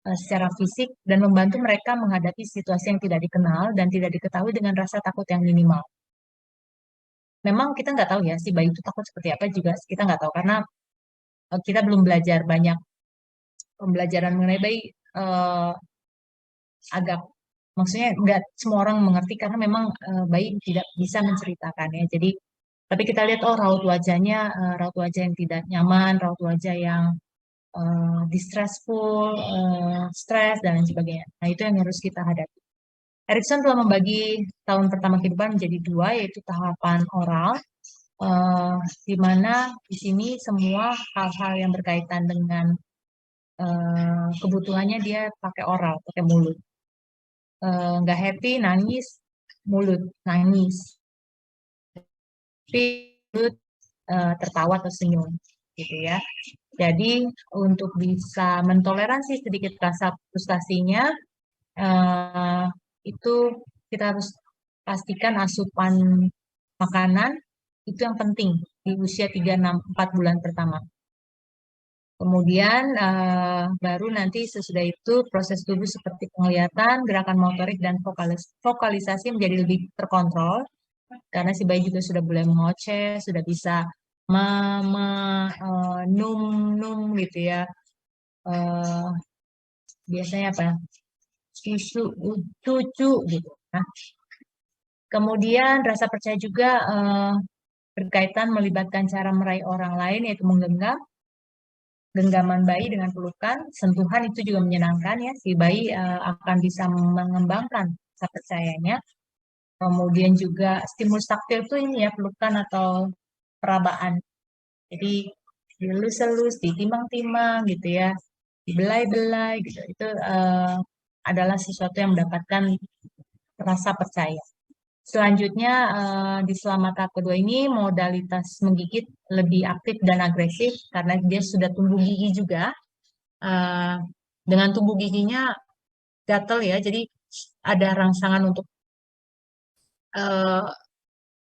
secara fisik dan membantu mereka menghadapi situasi yang tidak dikenal dan tidak diketahui dengan rasa takut yang minimal. Memang kita nggak tahu ya si bayi itu takut seperti apa juga kita nggak tahu karena kita belum belajar banyak pembelajaran mengenai bayi, agak maksudnya nggak semua orang mengerti karena memang bayi tidak bisa menceritakan ya. Jadi tapi kita lihat raut wajahnya, raut wajah yang tidak nyaman, raut wajah yang distressful, stres dan lain sebagainya. Nah, itu yang harus kita hadapi. Erikson telah membagi tahun pertama kehidupan menjadi 2, yaitu tahapan oral, di mana di sini semua hal-hal yang berkaitan dengan kebutuhannya dia pakai oral, pakai mulut. Nggak happy, nangis, mulut, nangis. Tapi mulut tertawa atau senyum, gitu ya. Jadi untuk bisa mentoleransi sedikit rasa frustasinya, itu kita harus pastikan asupan makanan itu yang penting di usia 3, 6, 4 bulan pertama. Kemudian baru nanti sesudah itu proses tubuh seperti penglihatan, gerakan motorik, dan vokalisasi menjadi lebih terkontrol. Karena si bayi juga sudah boleh mengoceh, sudah bisa num gitu ya. Biasanya apa? Susu, cucu gitu. Nah, kemudian rasa percaya juga berkaitan melibatkan cara meraih orang lain, yaitu menggenggam. Genggaman bayi dengan pelukan, sentuhan itu juga menyenangkan ya. Si bayi akan bisa mengembangkan rasa percayanya. Kemudian juga stimulus taktil itu ini ya, pelukan atau perabaan. Jadi dilus-elus, ditimang-timang gitu ya, dibelai-belai gitu. Itu adalah sesuatu yang mendapatkan rasa percaya. Selanjutnya di selama tahap kedua ini modalitas menggigit lebih aktif dan agresif karena dia sudah tumbuh gigi juga. Dengan tumbuh giginya gatel ya, jadi ada rangsangan untuk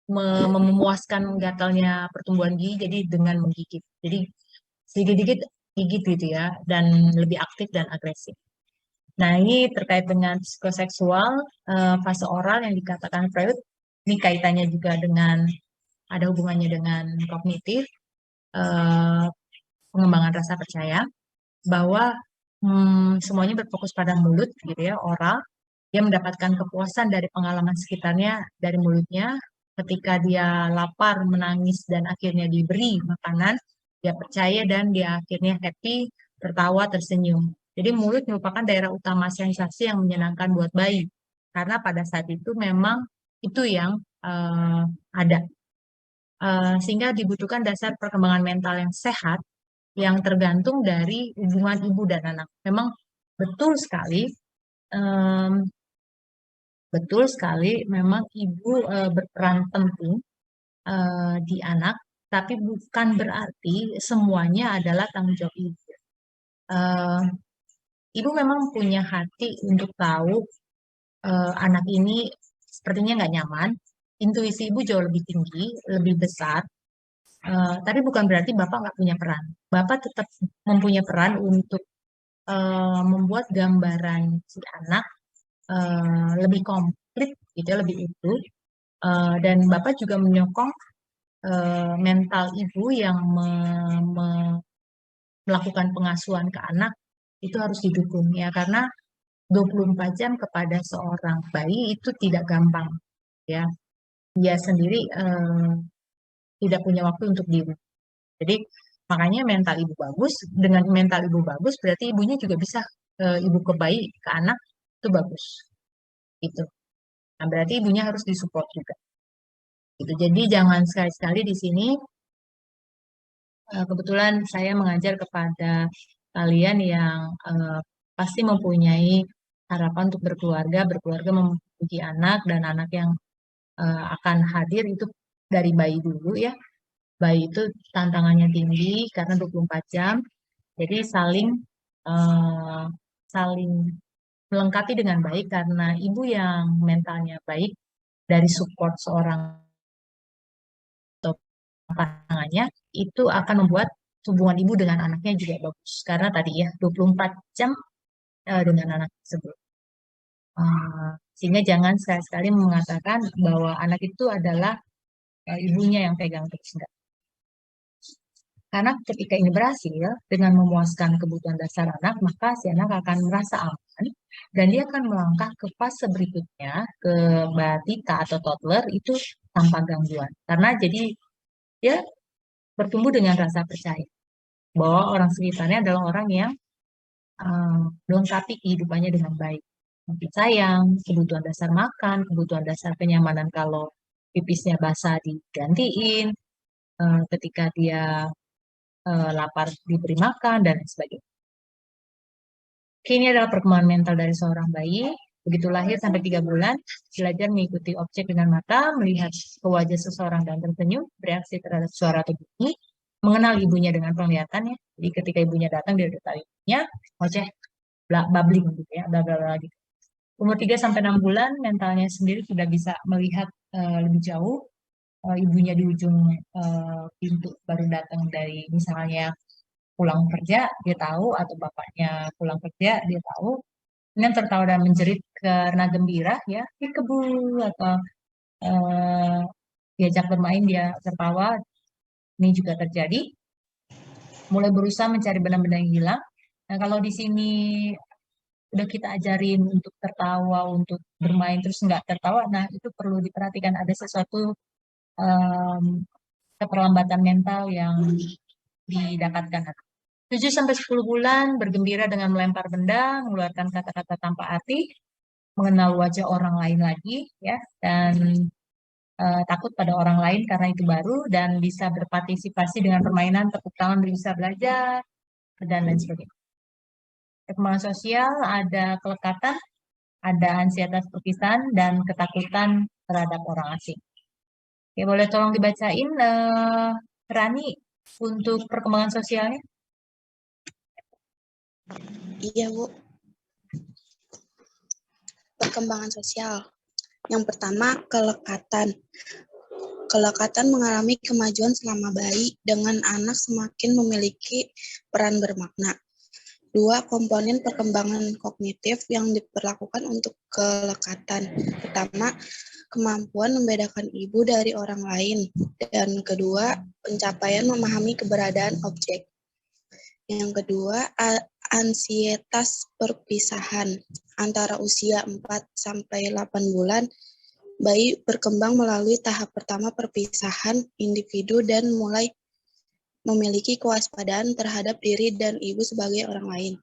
memuaskan gatalnya pertumbuhan gigi, jadi dengan menggigit. Jadi sedikit-sedikit gigit gitu ya, dan lebih aktif dan agresif. Nah, ini terkait dengan psikoseksual, fase oral yang dikatakan Freud, ini kaitannya juga dengan, ada hubungannya dengan kognitif, pengembangan rasa percaya, bahwa semuanya berfokus pada mulut gitu ya, oral. Dia mendapatkan kepuasan dari pengalaman sekitarnya, dari mulutnya. Ketika dia lapar, menangis, dan akhirnya diberi makanan, dia percaya dan dia akhirnya happy, tertawa, tersenyum. Jadi mulut merupakan daerah utama sensasi yang menyenangkan buat bayi. Karena pada saat itu memang itu yang ada. Sehingga dibutuhkan dasar perkembangan mental yang sehat yang tergantung dari hubungan ibu dan anak. Memang betul sekali, memang ibu berperan penting di anak, tapi bukan berarti semuanya adalah tanggung jawab ibu. Ibu memang punya hati untuk tahu anak ini sepertinya nggak nyaman. Intuisi ibu jauh lebih tinggi, lebih besar. Tapi bukan berarti Bapak nggak punya peran. Bapak tetap mempunyai peran untuk membuat gambaran si anak lebih komplit, gitu, lebih utuh. Dan Bapak juga menyokong mental ibu yang melakukan pengasuhan ke anak itu harus didukung ya, karena 24 jam kepada seorang bayi itu tidak gampang ya. Dia sendiri tidak punya waktu untuk diri. Jadi makanya mental ibu bagus, dengan mental ibu bagus berarti ibunya juga bisa ibu ke bayi ke anak itu bagus. Gitu. Nah, berarti ibunya harus disupport juga. Gitu. Jadi jangan sekali-sekali di sini kebetulan saya mengajar kepada kalian yang pasti mempunyai harapan untuk berkeluarga mempunyai anak, dan anak yang akan hadir itu dari bayi dulu ya. Bayi itu tantangannya tinggi karena 24 jam. Jadi saling melengkapi dengan baik, karena ibu yang mentalnya baik dari support seorang atau pasangannya itu akan membuat hubungan ibu dengan anaknya juga bagus. Karena tadi ya 24 jam dengan anak tersebut. Sehingga jangan sekali-sekali mengatakan bahwa anak itu adalah ibunya yang pegang terus, enggak. Karena ketika ini berhasil dengan memuaskan kebutuhan dasar anak, maka si anak akan merasa aman dan dia akan melangkah ke fase berikutnya, ke balita atau toddler itu tanpa gangguan. Karena jadi dia bertumbuh dengan rasa percaya bahwa orang sekitarnya adalah orang yang melengkapi kehidupannya dengan baik. Kasih sayang, kebutuhan dasar makan, kebutuhan dasar kenyamanan kalau pipisnya basah digantiin, ketika dia lapar diberi makan, dan sebagainya. Oke, ini adalah perkembangan mental dari seorang bayi. Begitu lahir sampai 3 bulan, belajar mengikuti objek dengan mata, melihat ke wajah seseorang dan tersenyum, bereaksi terhadap suara atau bunyi, mengenal ibunya dengan penglihatan ya. Jadi ketika ibunya datang, dia udah tahu ibunya, ngoceh, babbling gitu ya, bla bla bla gitu. Umur 3 sampai 6 bulan, mentalnya sendiri sudah bisa melihat lebih jauh. Ibunya di ujung pintu baru datang dari misalnya pulang kerja, dia tahu, atau bapaknya pulang kerja, dia tahu. Dengan tertawa dan menjerit karena gembira ya, kebu, atau diajak bermain dia tertawa, ini juga terjadi. Mulai berusaha mencari benda-benda yang hilang. Nah, kalau di sini udah kita ajarin untuk tertawa, untuk bermain terus nggak tertawa, nah itu perlu diperhatikan, ada sesuatu keterlambatan mental yang didapatkan. 7 sampai 10 bulan bergembira dengan melempar benda, mengeluarkan kata-kata tanpa arti, mengenal wajah orang lain lagi ya, dan takut pada orang lain karena itu baru, dan bisa berpartisipasi dengan permainan, tepuk tangan, bisa belajar dan lain sebagainya. Perkembangan sosial ada kelekatan, ada ansietas perpisahan, dan ketakutan terhadap orang asing. Oke, boleh tolong dibacain Rani untuk perkembangan sosialnya? Iya, Bu. Perkembangan sosial. Yang pertama, kelekatan. Kelekatan mengalami kemajuan selama bayi dengan anak semakin memiliki peran bermakna. 2. Komponen perkembangan kognitif yang diperlakukan untuk kelekatan. Pertama, kemampuan membedakan ibu dari orang lain. Dan kedua, pencapaian memahami keberadaan objek. Yang kedua, ansietas perpisahan. Antara usia 4-8 bulan, bayi berkembang melalui tahap pertama perpisahan individu dan mulai memiliki kewaspadaan terhadap diri dan ibu sebagai orang lain.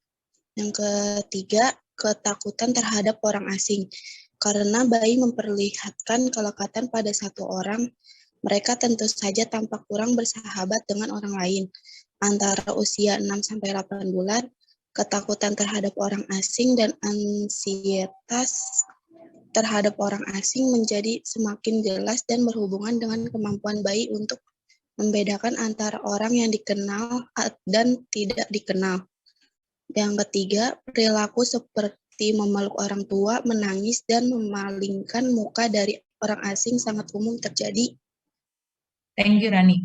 Yang ketiga, ketakutan terhadap orang asing. Karena bayi memperlihatkan kelekatan pada satu orang, mereka tentu saja tampak kurang bersahabat dengan orang lain. Antara usia 6-8 bulan, ketakutan terhadap orang asing dan ansietas terhadap orang asing menjadi semakin jelas dan berhubungan dengan kemampuan bayi untuk membedakan antara orang yang dikenal dan tidak dikenal. Yang ketiga, perilaku seperti memeluk orang tua, menangis, dan memalingkan muka dari orang asing sangat umum terjadi. Thank you, Rani.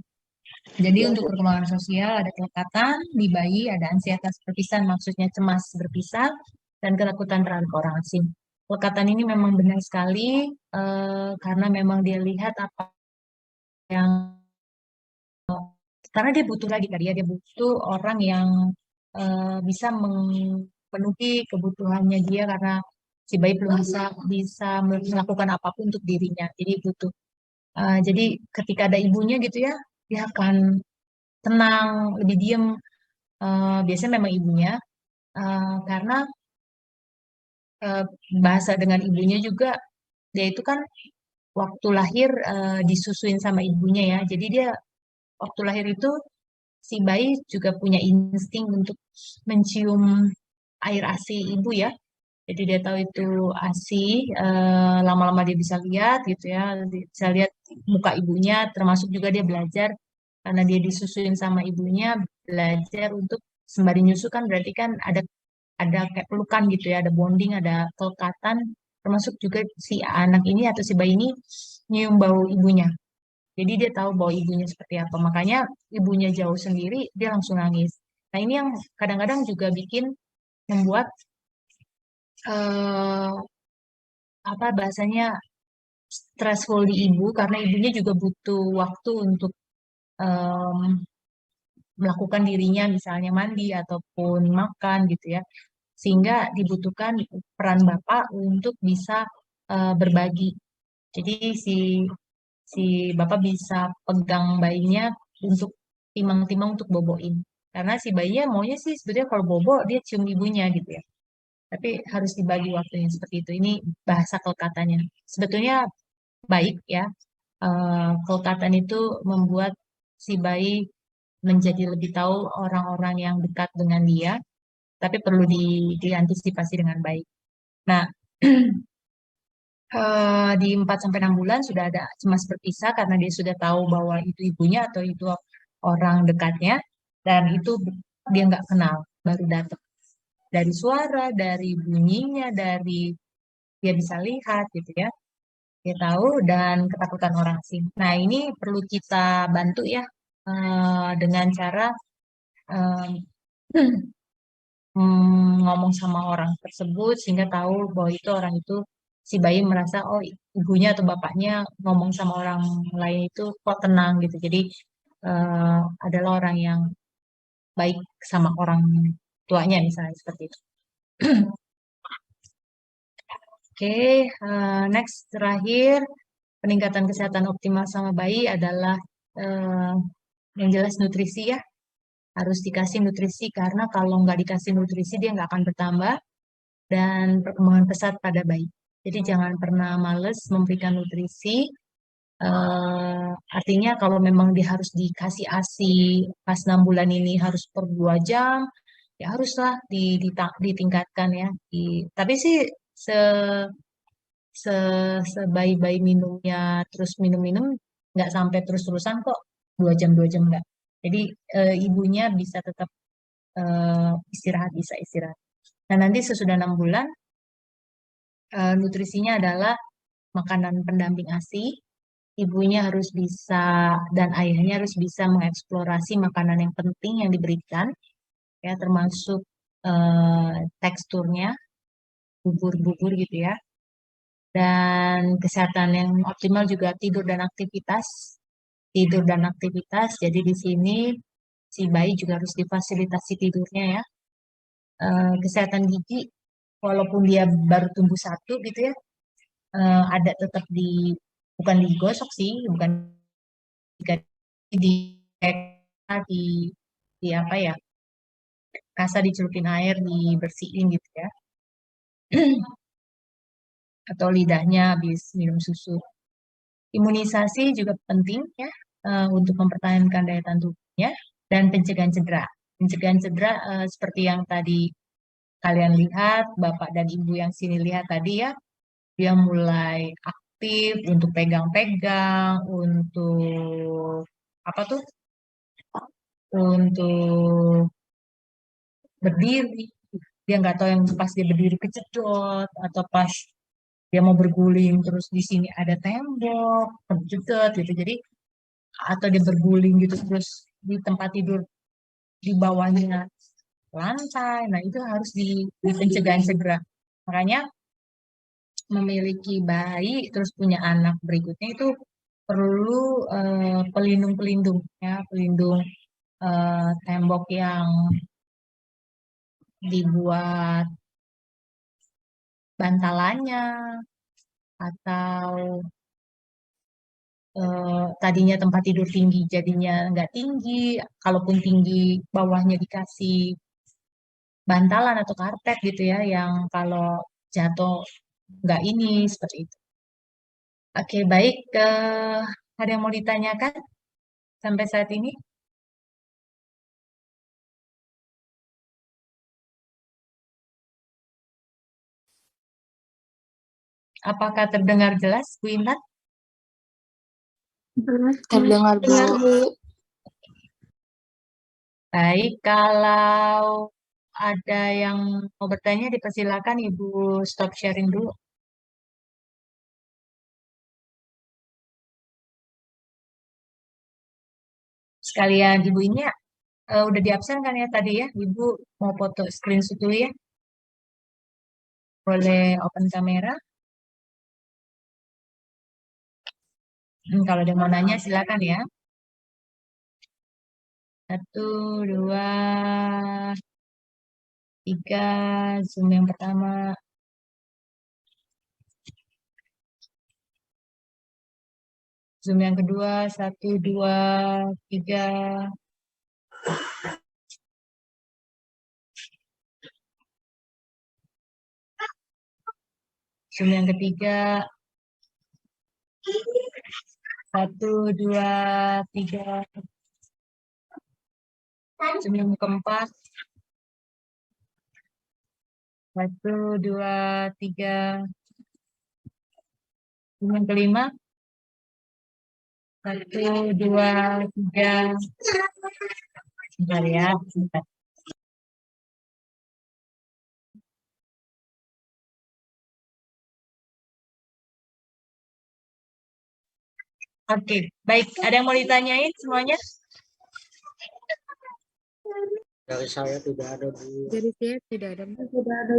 Jadi untuk perkembangan sosial ada kelekatan, di bayi ada ansietas perpisahan, maksudnya cemas berpisah, dan ketakutan terhadap orang asing. Kelekatan ini memang benar sekali, karena memang dia lihat apa yang karena dia butuh lagi tadi ya, dia butuh orang yang bisa memenuhi kebutuhannya dia karena si bayi belum bisa melakukan apapun untuk dirinya. Jadi butuh. Jadi ketika ada ibunya gitu ya, dia akan tenang, lebih diem. Biasanya memang ibunya, karena bahasa dengan ibunya juga dia itu kan waktu lahir disusuin sama ibunya ya. Jadi dia waktu lahir itu si bayi juga punya insting untuk mencium air ASI ibu ya. Jadi dia tahu itu ASI, lama-lama dia bisa lihat gitu ya, bisa lihat muka ibunya, termasuk juga dia belajar karena dia disusuin sama ibunya, belajar untuk sembari nyusu kan berarti kan ada kayak pelukan gitu ya, ada bonding, ada kelekatan, termasuk juga si anak ini atau si bayi ini nyium bau ibunya. Jadi dia tahu bahwa ibunya seperti apa. Makanya ibunya jauh sendiri, dia langsung nangis. Nah ini yang kadang-kadang juga bikin membuat apa bahasanya stressful di ibu karena ibunya juga butuh waktu untuk melakukan dirinya misalnya mandi ataupun makan gitu ya. Sehingga dibutuhkan peran bapak untuk bisa berbagi. Jadi si bapak bisa pegang bayinya untuk timang-timang untuk boboin. Karena si bayinya maunya sih sebetulnya kalau bobo dia cium ibunya gitu ya. Tapi harus dibagi waktunya seperti itu. Ini bahasa kelekatannya. Sebetulnya baik ya. Kelekatan itu membuat si bayi menjadi lebih tahu orang-orang yang dekat dengan dia, tapi perlu diantisipasi dengan baik. Nah, di 4-6 bulan sudah ada cemas berpisah karena dia sudah tahu bahwa itu ibunya atau itu orang dekatnya, dan itu dia nggak kenal, baru datang. Dari suara, dari bunyinya, dari dia bisa lihat gitu ya. Dia tahu dan ketakutan orang asing. Nah, ini perlu kita bantu ya dengan cara ngomong sama orang tersebut sehingga tahu bahwa itu orang itu si bayi merasa oh ibunya atau bapaknya ngomong sama orang lain itu kok tenang gitu. Jadi adalah orang yang baik sama orang tuanya misalnya seperti itu. Oke, next terakhir peningkatan kesehatan optimal sama bayi adalah yang jelas nutrisi ya. Harus dikasih nutrisi karena kalau nggak dikasih nutrisi dia nggak akan bertambah dan perkembangan pesat pada bayi. Jadi jangan pernah males memberikan nutrisi. Artinya kalau memang dia harus dikasih ASI pas 6 bulan ini harus per 2 jam, ya haruslah ditingkatkan ya. Tapi sih sebayi-bayi minumnya terus minum-minum nggak sampai terus-terusan kok 2 jam nggak. Jadi ibunya bisa tetap istirahat, bisa istirahat. Nah nanti sesudah 6 bulan nutrisinya adalah makanan pendamping ASI ibunya harus bisa dan ayahnya harus bisa mengeksplorasi makanan yang penting yang diberikan, ya termasuk teksturnya, bubur-bubur gitu ya. Dan kesehatan yang optimal juga tidur dan aktivitas. Tidur dan aktivitas. Jadi di sini si bayi juga harus difasilitasi tidurnya ya. Kesehatan gigi, walaupun dia baru tumbuh satu gitu ya, ada tetap bukan digosok sih, bukan di di di apa ya, kasar dicelupin air, dibersihin gitu ya. Atau lidahnya habis minum susu. Imunisasi juga penting ya, untuk mempertahankan daya tahan tubuhnya dan pencegahan cedera. Pencegahan cedera seperti yang tadi kalian lihat, Bapak dan Ibu yang sini lihat tadi ya, dia mulai aktif untuk pegang-pegang, untuk apa tuh? Untuk berdiri. Dia nggak tahu yang pas dia berdiri kejedot atau pas dia mau berguling terus di sini ada tembok, kejedot gitu. Jadi atau dia berguling gitu terus di tempat tidur di bawahnya lantai. Nah, itu harus dipencegahan segera. Makanya memiliki bayi terus punya anak berikutnya itu perlu pelindung-pelindung ya, pelindung tembok yang dibuat bantalannya atau tadinya tempat tidur tinggi jadinya nggak tinggi, kalaupun tinggi bawahnya dikasih bantalan atau karpet gitu ya, yang kalau jatuh nggak ini seperti itu. Oke, baik. Ada yang mau ditanyakan sampai saat ini? Apakah terdengar jelas, Bu Intan? Terdengar, Bu. Baik, kalau ada yang mau bertanya, dipersilakan Ibu stop sharing dulu. Sekalian Ibu ini ya, udah diabsen kan ya tadi ya? Ibu mau foto screenshot dulu ya? Boleh open kamera? Kalau ada yang mau nanya silakan ya. 1, 2, 3, Zoom yang pertama. Zoom yang kedua, 1, 2, 3. Zoom yang ketiga, 1, 2, 3. Zoom yang keempat, 1, 2, 3. Zoom yang kelima, 1, 2, 3. Bentar ya, bentar. Oke, baik. Ada yang mau ditanyain semuanya? Dari saya tidak ada, Bu. Jadi saya tidak ada. Tidak ada.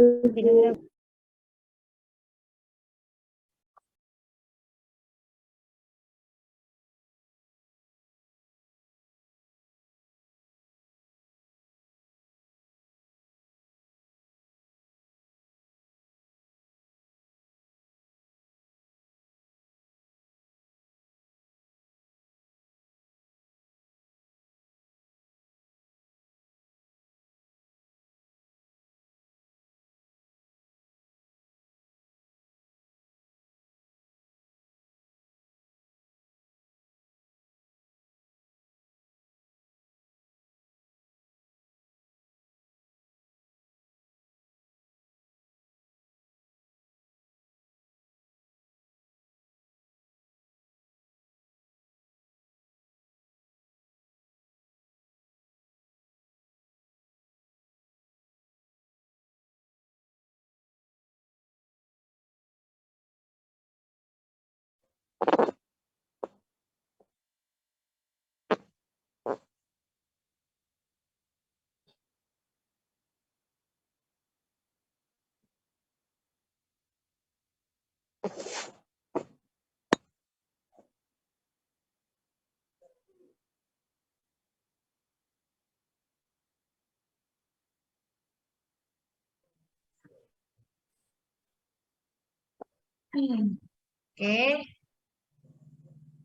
Oke.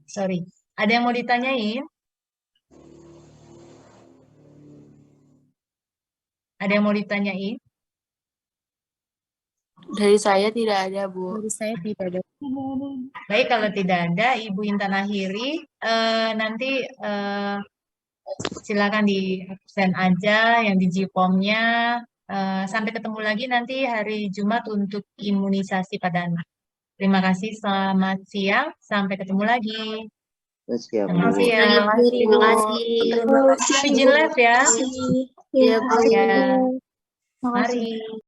Sorry. Ada yang mau ditanyain? Ada yang mau ditanyain? Dari saya tidak ada, Bu. Dari saya tidak ada. Baik, kalau tidak ada, Ibu Intan akhiri. Nanti silakan di absen aja yang di JIPOM-nya. Sampai ketemu lagi nanti hari Jumat untuk imunisasi pada anak. Terima kasih, selamat siang. Sampai ketemu lagi. Siap, Selamat Bu. siang. Terima kasih. Vijin Live ya. Iya, Bu. Ya, Makasih. mari.